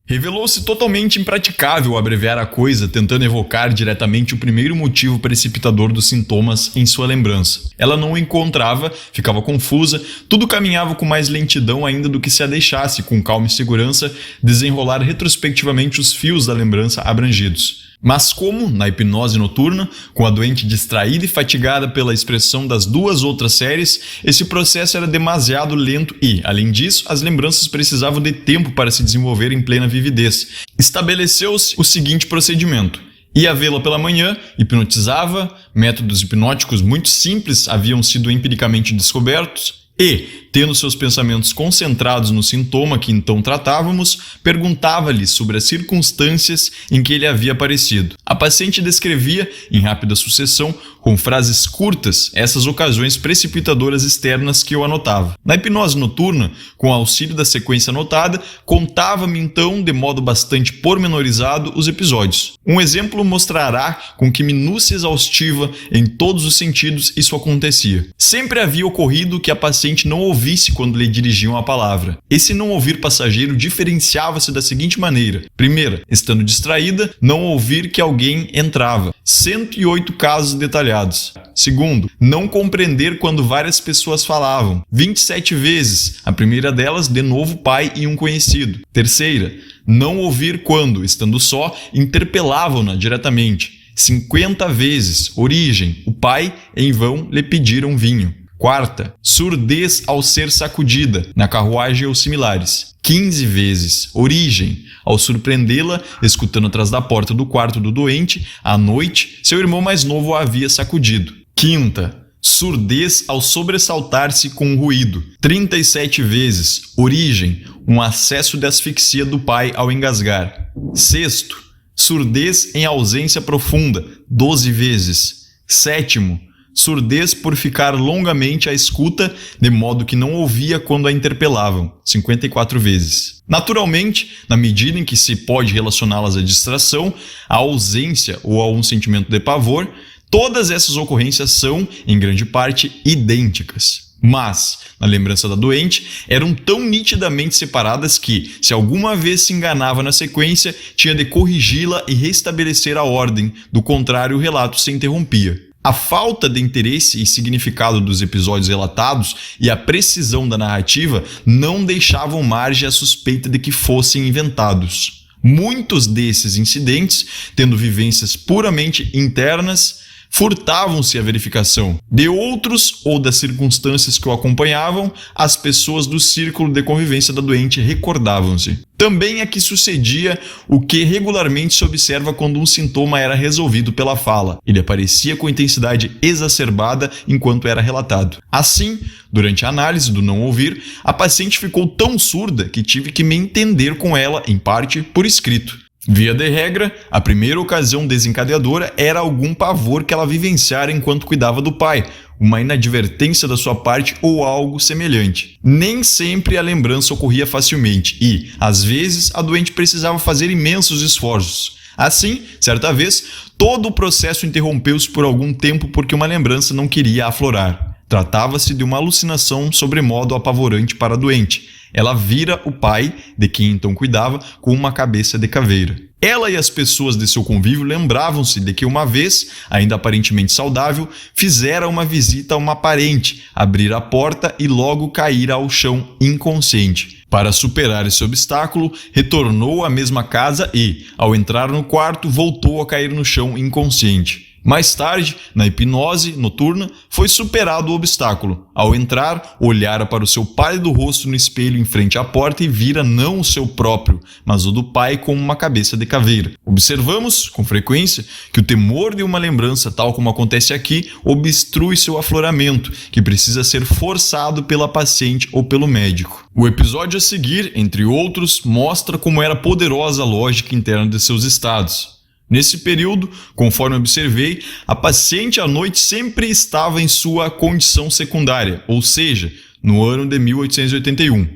Revelou-se totalmente impraticável abreviar a coisa, tentando evocar diretamente o primeiro motivo precipitador dos sintomas em sua lembrança. Ela não o encontrava, ficava confusa, tudo caminhava com mais lentidão ainda do que se a deixasse, com calma e segurança, desenrolar retrospectivamente os fios da lembrança abrangidos. Mas como, na hipnose noturna, com a doente distraída e fatigada pela expressão das duas outras séries, esse processo era demasiado lento e, além disso, as lembranças precisavam de tempo para se desenvolver em plena vividez. Estabeleceu-se o seguinte procedimento. Ia vê-la pela manhã, hipnotizava, métodos hipnóticos muito simples haviam sido empiricamente descobertos, E, tendo seus pensamentos concentrados no sintoma que então tratávamos, perguntava-lhe sobre as circunstâncias em que ele havia aparecido. A paciente descrevia, em rápida sucessão, com frases curtas, essas ocasiões precipitadoras externas que eu anotava. Na hipnose noturna, com o auxílio da sequência anotada, contava-me então, de modo bastante pormenorizado, os episódios. Um exemplo mostrará com que minúcia exaustiva, em todos os sentidos, isso acontecia. Sempre havia ocorrido que a paciente não ouvisse quando lhe dirigiam a palavra. Esse não ouvir passageiro diferenciava-se da seguinte maneira. Primeira, estando distraída, não ouvir que alguém entrava. 108 casos detalhados. Segundo, não compreender quando várias pessoas falavam. 27 vezes. A primeira delas, de novo, pai e um conhecido. Terceira, não ouvir quando, estando só, interpelavam-na diretamente. 50 vezes. Origem. O pai, em vão, lhe pediram vinho. Quarta, surdez ao ser sacudida, na carruagem ou similares. 15 vezes. Origem. Ao surpreendê-la, escutando atrás da porta do quarto do doente, à noite, seu irmão mais novo a havia sacudido. Quinta, surdez ao sobressaltar-se com um ruído. 37 vezes. Origem. Um acesso de asfixia do pai ao engasgar. Sexto, surdez em ausência profunda. 12 vezes. Sétimo, surdez por ficar longamente à escuta, de modo que não ouvia quando a interpelavam, 54 vezes. Naturalmente, na medida em que se pode relacioná-las à distração, à ausência ou a um sentimento de pavor, todas essas ocorrências são, em grande parte, idênticas. Mas, na lembrança da doente, eram tão nitidamente separadas que, se alguma vez se enganava na sequência, tinha de corrigi-la e restabelecer a ordem, do contrário o relato se interrompia. A falta de interesse e significado dos episódios relatados e a precisão da narrativa não deixavam margem à suspeita de que fossem inventados. Muitos desses incidentes, tendo vivências puramente internas, furtavam-se à verificação. De outros ou das circunstâncias que o acompanhavam, as pessoas do círculo de convivência da doente recordavam-se. Também aqui sucedia o que regularmente se observa quando um sintoma era resolvido pela fala. Ele aparecia com intensidade exacerbada enquanto era relatado. Assim, durante a análise do não ouvir, a paciente ficou tão surda que tive que me entender com ela, em parte, por escrito. Via de regra, a primeira ocasião desencadeadora era algum pavor que ela vivenciara enquanto cuidava do pai, uma inadvertência da sua parte ou algo semelhante. Nem sempre a lembrança ocorria facilmente e, às vezes, a doente precisava fazer imensos esforços. Assim, certa vez, todo o processo interrompeu-se por algum tempo porque uma lembrança não queria aflorar. Tratava-se de uma alucinação sobremodo apavorante para a doente. Ela vira o pai, de quem então cuidava, com uma cabeça de caveira. Ela e as pessoas de seu convívio lembravam-se de que uma vez, ainda aparentemente saudável, fizera uma visita a uma parente, abrir a porta e logo caíra ao chão inconsciente. Para superar esse obstáculo, retornou à mesma casa e, ao entrar no quarto, voltou a cair no chão inconsciente. Mais tarde, na hipnose noturna, foi superado o obstáculo. Ao entrar, olhara para o seu pálido rosto no espelho em frente à porta e vira não o seu próprio, mas o do pai com uma cabeça de caveira. Observamos, com frequência, que o temor de uma lembrança, tal como acontece aqui, obstrui seu afloramento, que precisa ser forçado pela paciente ou pelo médico. O episódio a seguir, entre outros, mostra como era poderosa a lógica interna de seus estados. Nesse período, conforme observei, a paciente à noite sempre estava em sua condição secundária, ou seja, no ano de 1881.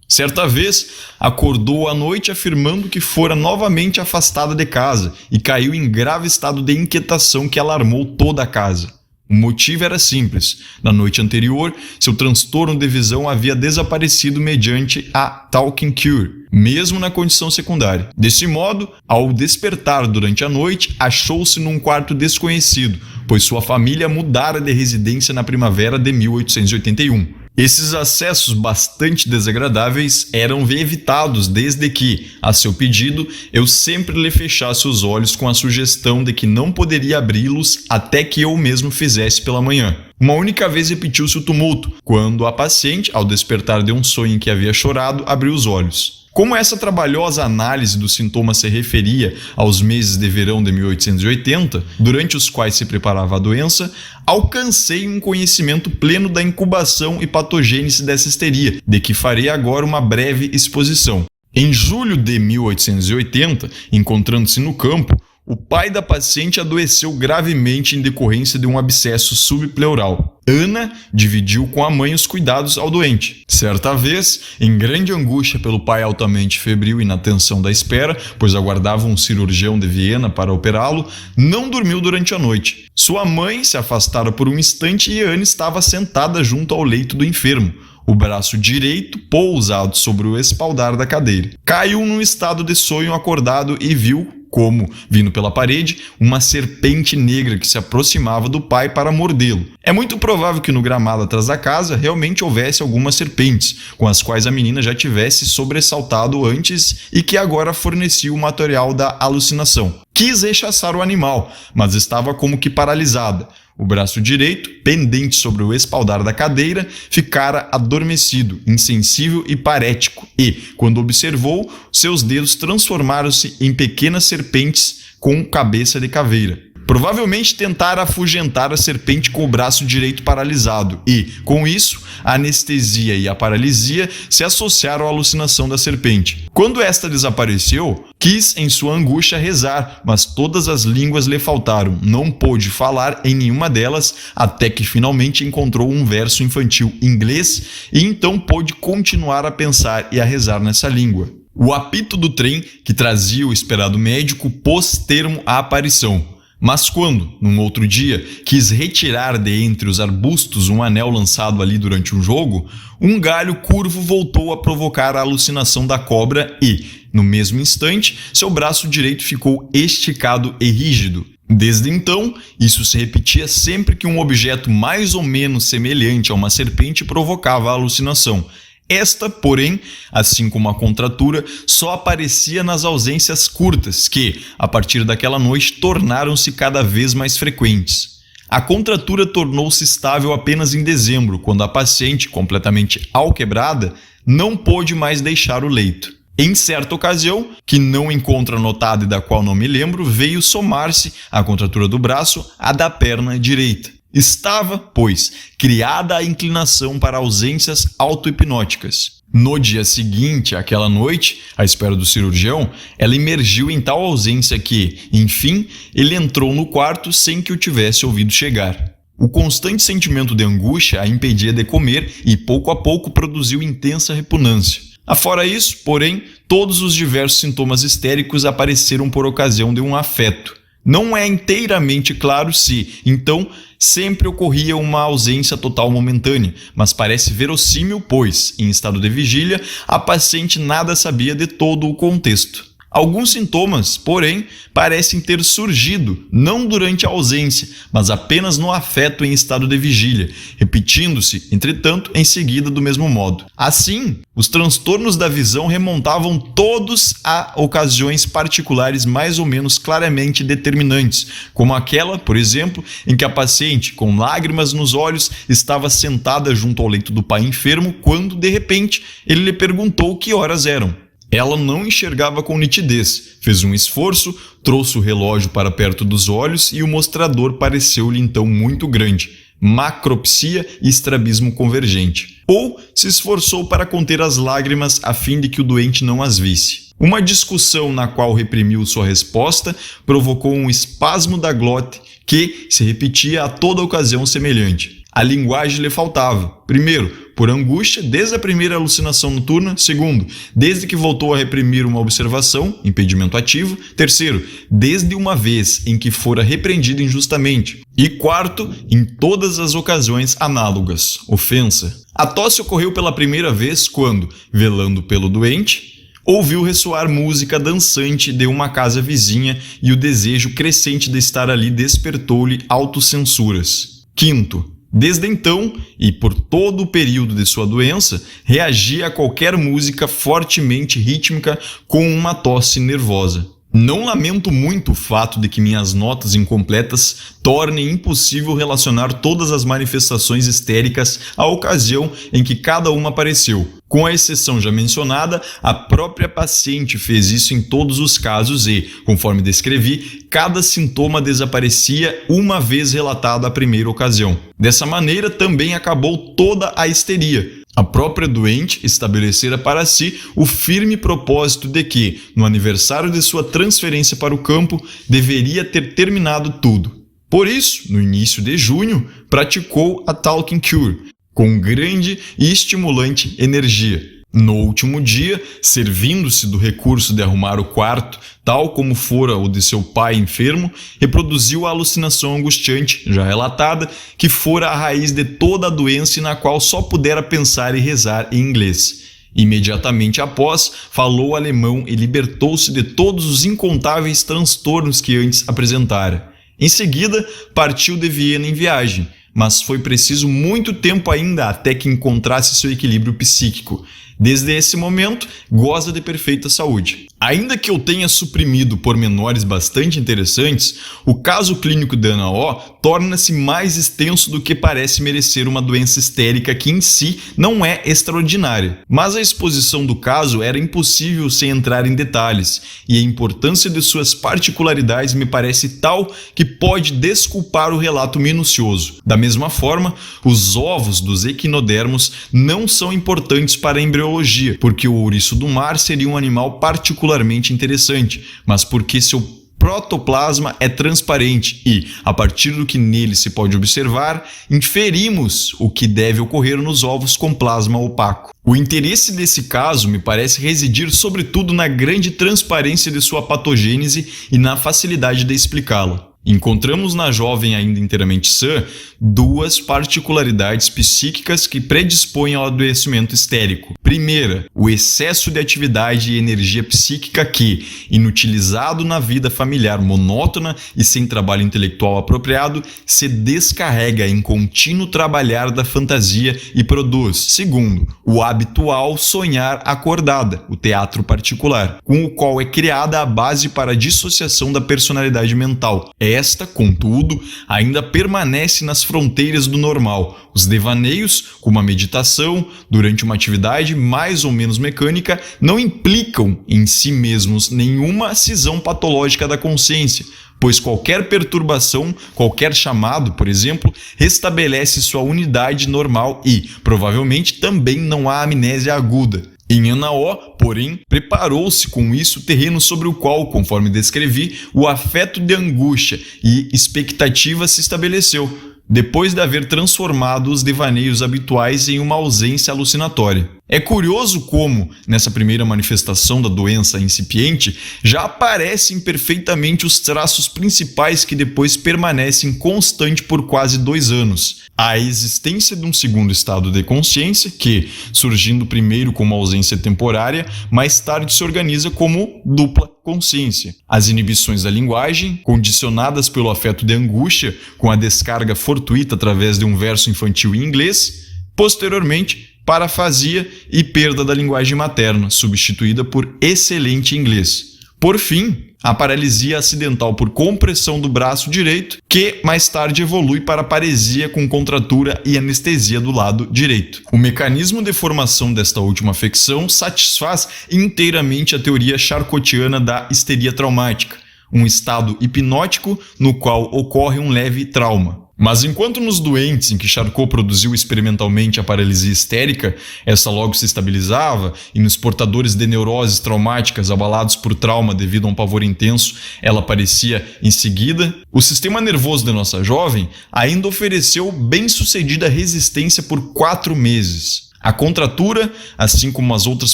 Certa vez, acordou à noite afirmando que fora novamente afastada de casa e caiu em grave estado de inquietação que alarmou toda a casa. O motivo era simples. Na noite anterior, seu transtorno de visão havia desaparecido mediante a talking cure, mesmo na condição secundária. Desse modo, ao despertar durante a noite, achou-se num quarto desconhecido, pois sua família mudara de residência na primavera de 1881. Esses acessos bastante desagradáveis eram evitados desde que, a seu pedido, eu sempre lhe fechasse os olhos com a sugestão de que não poderia abri-los até que eu mesmo fizesse pela manhã. Uma única vez repetiu-se o tumulto, quando a paciente, ao despertar de um sonho em que havia chorado, abriu os olhos. Como essa trabalhosa análise dos sintomas se referia aos meses de verão de 1880, durante os quais se preparava a doença, alcancei um conhecimento pleno da incubação e patogênese dessa histeria, de que farei agora uma breve exposição. Em julho de 1880, encontrando-se no campo, o pai da paciente adoeceu gravemente em decorrência de um abscesso subpleural. Ana dividiu com a mãe os cuidados ao doente. Certa vez, em grande angústia pelo pai altamente febril e na tensão da espera, pois aguardava um cirurgião de Viena para operá-lo, não dormiu durante a noite. Sua mãe se afastara por um instante e Ana estava sentada junto ao leito do enfermo, o braço direito pousado sobre o espaldar da cadeira. Caiu num estado de sonho acordado e viu, como, vindo pela parede, uma serpente negra que se aproximava do pai para mordê-lo. É muito provável que no gramado atrás da casa realmente houvesse algumas serpentes, com as quais a menina já tivesse sobressaltado antes e que agora fornecia o material da alucinação. Quis rechaçar o animal, mas estava como que paralisada. O braço direito, pendente sobre o espaldar da cadeira, ficara adormecido, insensível e parético e, quando observou, seus dedos transformaram-se em pequenas serpentes com cabeça de caveira. Provavelmente tentara afugentar a serpente com o braço direito paralisado e, com isso, a anestesia e a paralisia se associaram à alucinação da serpente. Quando esta desapareceu, quis em sua angústia rezar, mas todas as línguas lhe faltaram. Não pôde falar em nenhuma delas até que finalmente encontrou um verso infantil inglês e então pôde continuar a pensar e a rezar nessa língua. O apito do trem que trazia o esperado médico pôs termo à aparição. Mas quando, num outro dia, quis retirar de entre os arbustos um anel lançado ali durante um jogo, um galho curvo voltou a provocar a alucinação da cobra e, no mesmo instante, seu braço direito ficou esticado e rígido. Desde então, isso se repetia sempre que um objeto mais ou menos semelhante a uma serpente provocava a alucinação. Esta, porém, assim como a contratura, só aparecia nas ausências curtas que, a partir daquela noite, tornaram-se cada vez mais frequentes. A contratura tornou-se estável apenas em dezembro, quando a paciente, completamente alquebrada, não pôde mais deixar o leito. Em certa ocasião, que não encontro anotado e da qual não me lembro, veio somar-se à contratura do braço à da perna direita. Estava, pois, criada a inclinação para ausências auto-hipnóticas. No dia seguinte, àquela noite, à espera do cirurgião, ela imergiu em tal ausência que, enfim, ele entrou no quarto sem que o tivesse ouvido chegar. O constante sentimento de angústia a impedia de comer e, pouco a pouco, produziu intensa repugnância. Afora isso, porém, todos os diversos sintomas histéricos apareceram por ocasião de um afeto. Não é inteiramente claro se, então, sempre ocorria uma ausência total momentânea, mas parece verossímil, pois, em estado de vigília, a paciente nada sabia de todo o contexto. Alguns sintomas, porém, parecem ter surgido não durante a ausência, mas apenas no afeto em estado de vigília, repetindo-se, entretanto, em seguida do mesmo modo. Assim, os transtornos da visão remontavam todos a ocasiões particulares mais ou menos claramente determinantes, como aquela, por exemplo, em que a paciente, com lágrimas nos olhos, estava sentada junto ao leito do pai enfermo quando, de repente, ele lhe perguntou que horas eram. Ela não enxergava com nitidez, fez um esforço, trouxe o relógio para perto dos olhos e o mostrador pareceu-lhe então muito grande, macropsia e estrabismo convergente. Ou se esforçou para conter as lágrimas a fim de que o doente não as visse. Uma discussão na qual reprimiu sua resposta provocou um espasmo da glote que se repetia a toda ocasião semelhante. A linguagem lhe faltava. Primeiro, por angústia, desde a primeira alucinação noturna. Segundo, desde que voltou a reprimir uma observação, impedimento ativo. Terceiro, desde uma vez em que fora repreendido injustamente. E quarto, em todas as ocasiões análogas, ofensa. A tosse ocorreu pela primeira vez quando, velando pelo doente, ouviu ressoar música dançante de uma casa vizinha e o desejo crescente de estar ali despertou-lhe autocensuras. Quinto, desde então, e por todo o período de sua doença, reagia a qualquer música fortemente rítmica com uma tosse nervosa. Não lamento muito o fato de que minhas notas incompletas tornem impossível relacionar todas as manifestações histéricas à ocasião em que cada uma apareceu. Com a exceção já mencionada, a própria paciente fez isso em todos os casos e, conforme descrevi, cada sintoma desaparecia uma vez relatado a primeira ocasião. Dessa maneira, também acabou toda a histeria. A própria doente estabelecera para si o firme propósito de que, no aniversário de sua transferência para o campo, deveria ter terminado tudo. Por isso, no início de junho, praticou a Talking Cure, com grande e estimulante energia. No último dia, servindo-se do recurso de arrumar o quarto, tal como fora o de seu pai enfermo, reproduziu a alucinação angustiante, já relatada, que fora a raiz de toda a doença e na qual só pudera pensar e rezar em inglês. Imediatamente após, falou alemão e libertou-se de todos os incontáveis transtornos que antes apresentara. Em seguida, partiu de Viena em viagem, mas foi preciso muito tempo ainda até que encontrasse seu equilíbrio psíquico. Desde esse momento, goza de perfeita saúde. Ainda que eu tenha suprimido pormenores bastante interessantes, o caso clínico de Ana O torna-se mais extenso do que parece merecer uma doença histérica que em si não é extraordinária. Mas a exposição do caso era impossível sem entrar em detalhes, e a importância de suas particularidades me parece tal que pode desculpar o relato minucioso. Da mesma forma, os ovos dos equinodermos não são importantes para a embriologia, porque o ouriço do mar seria um animal particularmente interessante, mas porque seu protoplasma é transparente e, a partir do que nele se pode observar, inferimos o que deve ocorrer nos ovos com plasma opaco. O interesse desse caso me parece residir sobretudo na grande transparência de sua patogênese e na facilidade de explicá-la. Encontramos na jovem ainda inteiramente sã duas particularidades psíquicas que predispõem ao adoecimento histérico. Primeira, o excesso de atividade e energia psíquica que, inutilizado na vida familiar monótona e sem trabalho intelectual apropriado, se descarrega em contínuo trabalhar da fantasia e produz. Segundo, o habitual sonhar acordada, o teatro particular, com o qual é criada a base para a dissociação da personalidade mental. Esta, contudo, ainda permanece nas fronteiras do normal. Os devaneios, como a meditação, durante uma atividade mais ou menos mecânica, não implicam em si mesmos nenhuma cisão patológica da consciência, pois qualquer perturbação, qualquer chamado, por exemplo, restabelece sua unidade normal e, provavelmente, também não há amnésia aguda. Em Ana O, porém, preparou-se com isso o terreno sobre o qual, conforme descrevi, o afeto de angústia e expectativa se estabeleceu, depois de haver transformado os devaneios habituais em uma ausência alucinatória. É curioso como, nessa primeira manifestação da doença incipiente, já aparecem perfeitamente os traços principais que depois permanecem constantes por quase 2 anos. A existência de um segundo estado de consciência que, surgindo primeiro como ausência temporária, mais tarde se organiza como dupla consciência. As inibições da linguagem, condicionadas pelo afeto de angústia, com a descarga fortuita através de um verso infantil em inglês, posteriormente, parafasia e perda da linguagem materna, substituída por excelente inglês. Por fim, a paralisia acidental por compressão do braço direito, que mais tarde evolui para paresia com contratura e anestesia do lado direito. O mecanismo de formação desta última afecção satisfaz inteiramente a teoria charcotiana da histeria traumática, um estado hipnótico no qual ocorre um leve trauma. Mas enquanto nos doentes em que Charcot produziu experimentalmente a paralisia histérica, essa logo se estabilizava, e nos portadores de neuroses traumáticas abalados por trauma devido a um pavor intenso, ela aparecia em seguida, o sistema nervoso da nossa jovem ainda ofereceu bem-sucedida resistência por 4 meses. A contratura, assim como as outras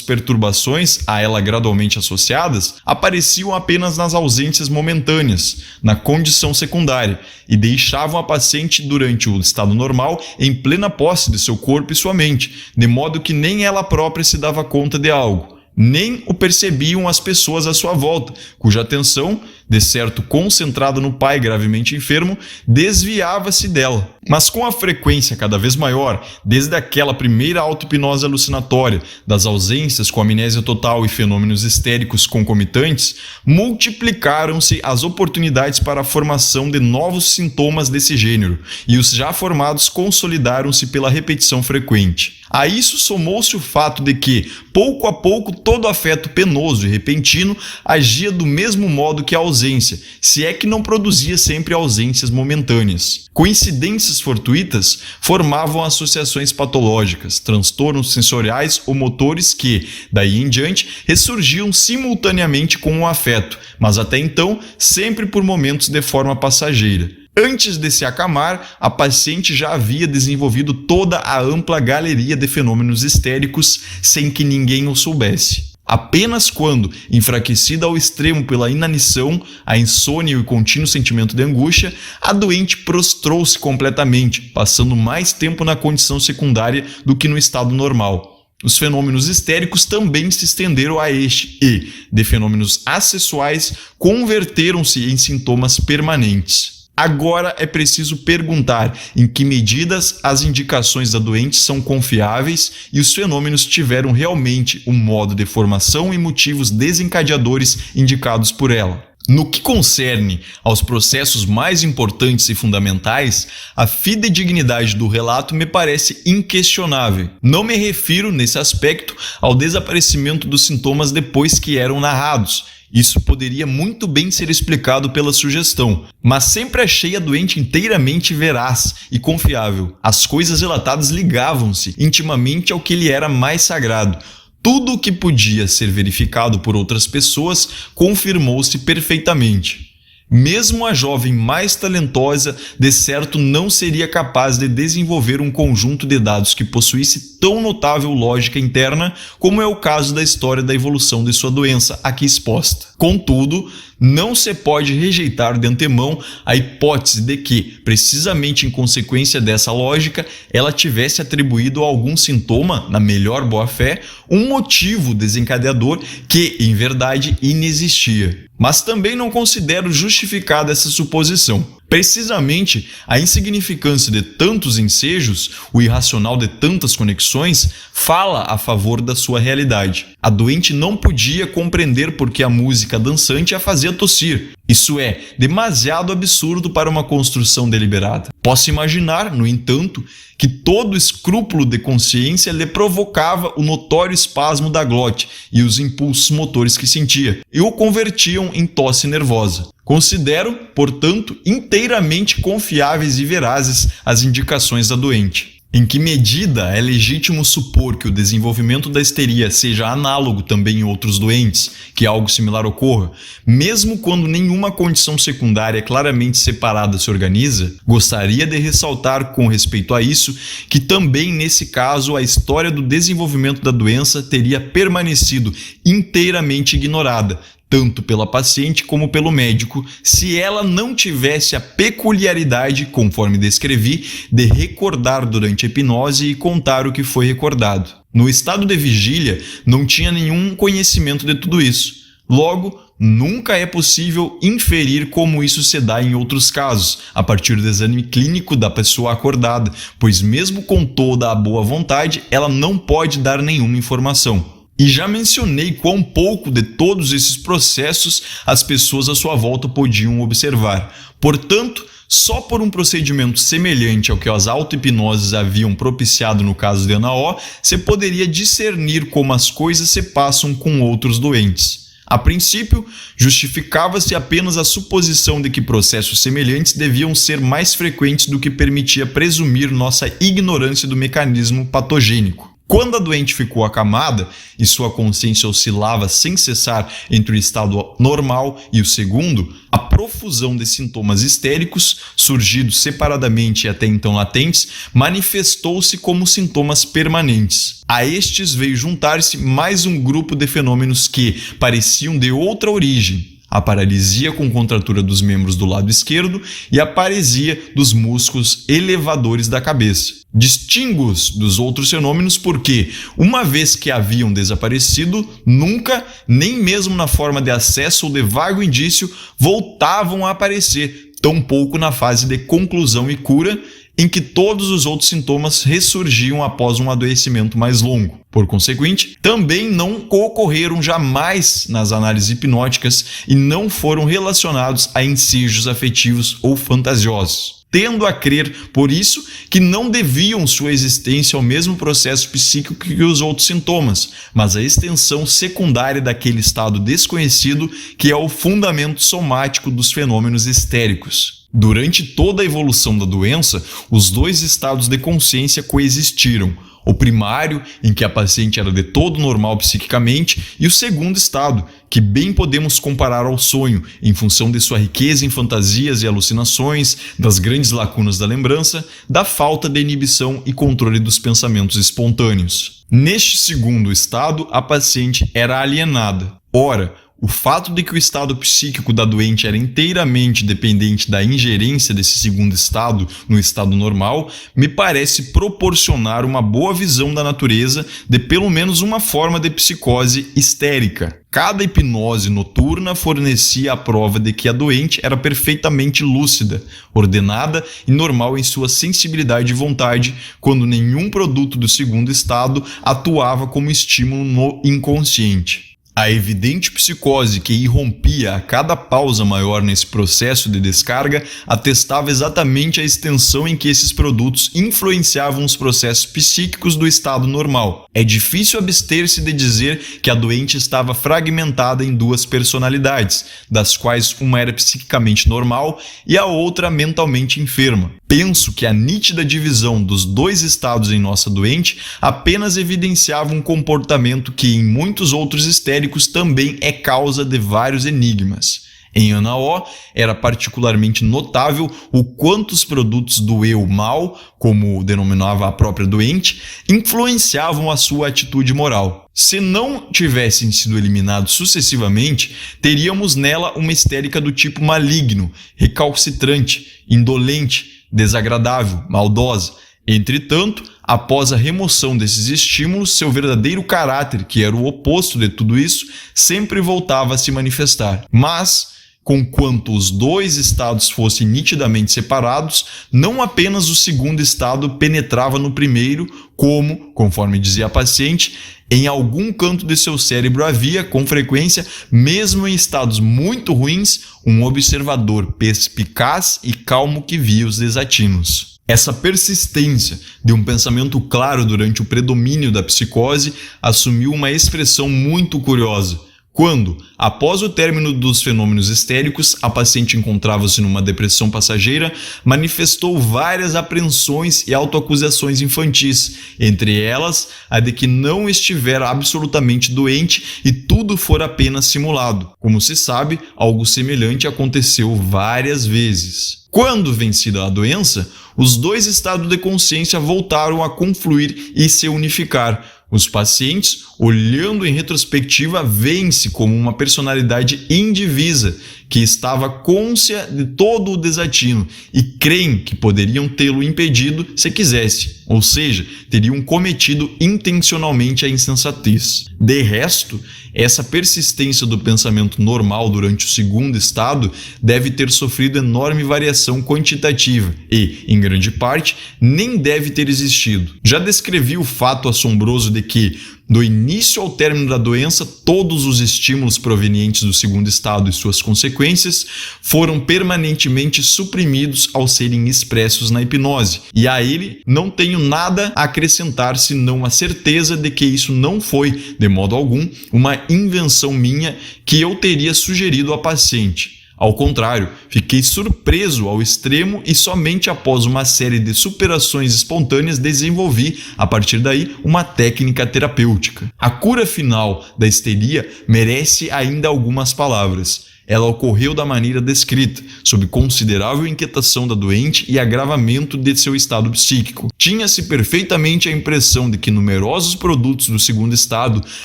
perturbações a ela gradualmente associadas, apareciam apenas nas ausências momentâneas, na condição secundária, e deixavam a paciente durante o estado normal em plena posse de seu corpo e sua mente, de modo que nem ela própria se dava conta de algo. Nem o percebiam as pessoas à sua volta, cuja atenção, de certo concentrada no pai gravemente enfermo, desviava-se dela. Mas com a frequência cada vez maior, desde aquela primeira auto-hipnose alucinatória, das ausências com amnésia total e fenômenos histéricos concomitantes, multiplicaram-se as oportunidades para a formação de novos sintomas desse gênero, e os já formados consolidaram-se pela repetição frequente. A isso somou-se o fato de que, pouco a pouco, todo afeto penoso e repentino agia do mesmo modo que a ausência, se é que não produzia sempre ausências momentâneas. Coincidências fortuitas formavam associações patológicas, transtornos sensoriais ou motores que, daí em diante, ressurgiam simultaneamente com o afeto, mas até então sempre por momentos de forma passageira. Antes de se acamar, a paciente já havia desenvolvido toda a ampla galeria de fenômenos histéricos sem que ninguém o soubesse. Apenas quando, enfraquecida ao extremo pela inanição, a insônia e o contínuo sentimento de angústia, a doente prostrou-se completamente, passando mais tempo na condição secundária do que no estado normal. Os fenômenos histéricos também se estenderam a este e, de fenômenos assessuais, converteram-se em sintomas permanentes. Agora é preciso perguntar em que medidas as indicações da doente são confiáveis e os fenômenos tiveram realmente um modo de formação e motivos desencadeadores indicados por ela. No que concerne aos processos mais importantes e fundamentais, a fidedignidade do relato me parece inquestionável. Não me refiro, nesse aspecto, ao desaparecimento dos sintomas depois que eram narrados. Isso poderia muito bem ser explicado pela sugestão, mas sempre achei a doente inteiramente veraz e confiável. As coisas relatadas ligavam-se intimamente ao que lhe era mais sagrado. Tudo o que podia ser verificado por outras pessoas confirmou-se perfeitamente. Mesmo a jovem mais talentosa, de certo, não seria capaz de desenvolver um conjunto de dados que possuísse tão notável lógica interna como é o caso da história da evolução de sua doença aqui exposta. Contudo, não se pode rejeitar de antemão a hipótese de que, precisamente em consequência dessa lógica, ela tivesse atribuído a algum sintoma, na melhor boa-fé, um motivo desencadeador que, em verdade, inexistia. Mas também não considero justificada essa suposição. Precisamente a insignificância de tantos ensejos, o irracional de tantas conexões, fala a favor da sua realidade. A doente não podia compreender por que a música dançante a fazia tossir. Isso é demasiado absurdo para uma construção deliberada. Posso imaginar, no entanto, que todo escrúpulo de consciência lhe provocava o notório espasmo da glote e os impulsos motores que sentia, e o convertiam em tosse nervosa. Considero, portanto, inteiramente confiáveis e verazes as indicações da doente. Em que medida é legítimo supor que o desenvolvimento da histeria seja análogo também em outros doentes, que algo similar ocorra, mesmo quando nenhuma condição secundária claramente separada se organiza? Gostaria de ressaltar com respeito a isso que também nesse caso a história do desenvolvimento da doença teria permanecido inteiramente ignorada, tanto pela paciente como pelo médico, se ela não tivesse a peculiaridade, conforme descrevi, de recordar durante a hipnose e contar o que foi recordado. No estado de vigília, não tinha nenhum conhecimento de tudo isso. Logo, nunca é possível inferir como isso se dá em outros casos, a partir do exame clínico da pessoa acordada, pois mesmo com toda a boa vontade, ela não pode dar nenhuma informação. E já mencionei quão pouco de todos esses processos as pessoas à sua volta podiam observar. Portanto, só por um procedimento semelhante ao que as auto-hipnoses haviam propiciado no caso de Ana O, se poderia discernir como as coisas se passam com outros doentes. A princípio, justificava-se apenas a suposição de que processos semelhantes deviam ser mais frequentes do que permitia presumir nossa ignorância do mecanismo patogênico. Quando a doente ficou acamada e sua consciência oscilava sem cessar entre o estado normal e o segundo, a profusão de sintomas histéricos, surgidos separadamente e até então latentes, manifestou-se como sintomas permanentes. A estes veio juntar-se mais um grupo de fenômenos que pareciam de outra origem. a paralisia com contratura dos membros do lado esquerdo e a paresia dos músculos elevadores da cabeça. Distingo-os dos outros fenômenos porque, uma vez que haviam desaparecido, nunca, nem mesmo na forma de acesso ou de vago indício, voltavam a aparecer, tampouco na fase de conclusão e cura, em que todos os outros sintomas ressurgiam após um adoecimento mais longo. Por consequente, também não ocorreram jamais nas análises hipnóticas e não foram relacionados a ensejos afetivos ou fantasiosos. Tendo a crer, por isso, que não deviam sua existência ao mesmo processo psíquico que os outros sintomas, mas à extensão secundária daquele estado desconhecido que é o fundamento somático dos fenômenos histéricos. Durante toda a evolução da doença, os dois estados de consciência coexistiram. O primário, em que a paciente era de todo normal psiquicamente, e o segundo estado, que bem podemos comparar ao sonho, em função de sua riqueza em fantasias e alucinações, das grandes lacunas da lembrança, da falta de inibição e controle dos pensamentos espontâneos. Neste segundo estado, a paciente era alienada. Ora, o fato de que o estado psíquico da doente era inteiramente dependente da ingerência desse segundo estado no estado normal me parece proporcionar uma boa visão da natureza de pelo menos uma forma de psicose histérica. Cada hipnose noturna fornecia a prova de que a doente era perfeitamente lúcida, ordenada e normal em sua sensibilidade e vontade, quando nenhum produto do segundo estado atuava como estímulo no inconsciente. A evidente psicose que irrompia a cada pausa maior nesse processo de descarga atestava exatamente a extensão em que esses produtos influenciavam os processos psíquicos do estado normal. É difícil abster-se de dizer que a doente estava fragmentada em duas personalidades, das quais uma era psiquicamente normal e a outra mentalmente enferma. Penso que a nítida divisão dos dois estados em nossa doente apenas evidenciava um comportamento que, em muitos outros histéricos, também é causa de vários enigmas. Em Ana O, era particularmente notável o quanto os produtos do eu mal, como denominava a própria doente, influenciavam a sua atitude moral. Se não tivessem sido eliminados sucessivamente, teríamos nela uma histérica do tipo maligno, recalcitrante, indolente, desagradável, maldosa. Entretanto, após a remoção desses estímulos, seu verdadeiro caráter, que era o oposto de tudo isso, sempre voltava a se manifestar. Mas, conquanto os dois estados fossem nitidamente separados, não apenas o segundo estado penetrava no primeiro, como, conforme dizia a paciente, em algum canto de seu cérebro havia, com frequência, mesmo em estados muito ruins, um observador perspicaz e calmo que via os desatinos. Essa persistência de um pensamento claro durante o predomínio da psicose assumiu uma expressão muito curiosa. Quando, após o término dos fenômenos histéricos, a paciente encontrava-se numa depressão passageira, manifestou várias apreensões e autoacusações infantis, entre elas a de que não estivera absolutamente doente e tudo fora apenas simulado. Como se sabe, algo semelhante aconteceu várias vezes. Quando vencida a doença, os dois estados de consciência voltaram a confluir e se unificar. Os pacientes, olhando em retrospectiva, veem-se como uma personalidade indivisa que estava cônscia de todo o desatino e creem que poderiam tê-lo impedido se quisesse, ou seja, teriam cometido intencionalmente a insensatez. De resto, essa persistência do pensamento normal durante o segundo estado deve ter sofrido enorme variação quantitativa e, em grande parte, nem deve ter existido. Já descrevi o fato assombroso de que, do início ao término da doença, todos os estímulos provenientes do segundo estado e suas consequências foram permanentemente suprimidos ao serem expressos na hipnose, e a ele não tenho nada a acrescentar senão a certeza de que isso não foi, de modo algum, uma invenção minha que eu teria sugerido à paciente. Ao contrário, fiquei surpreso ao extremo e somente após uma série de superações espontâneas desenvolvi, a partir daí, uma técnica terapêutica. A cura final da histeria merece ainda algumas palavras. ela ocorreu da maneira descrita, sob considerável inquietação da doente e agravamento de seu estado psíquico. Tinha-se perfeitamente a impressão de que numerosos produtos do segundo estado,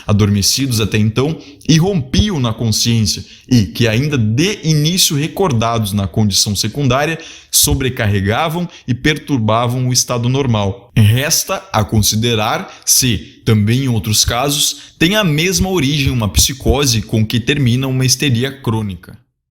adormecidos até então, irrompiam na consciência e que, ainda de início recordados na condição secundária, sobrecarregavam e perturbavam o estado normal. Resta a considerar se, também em outros casos, tem a mesma origem uma psicose com que termina uma histeria crônica.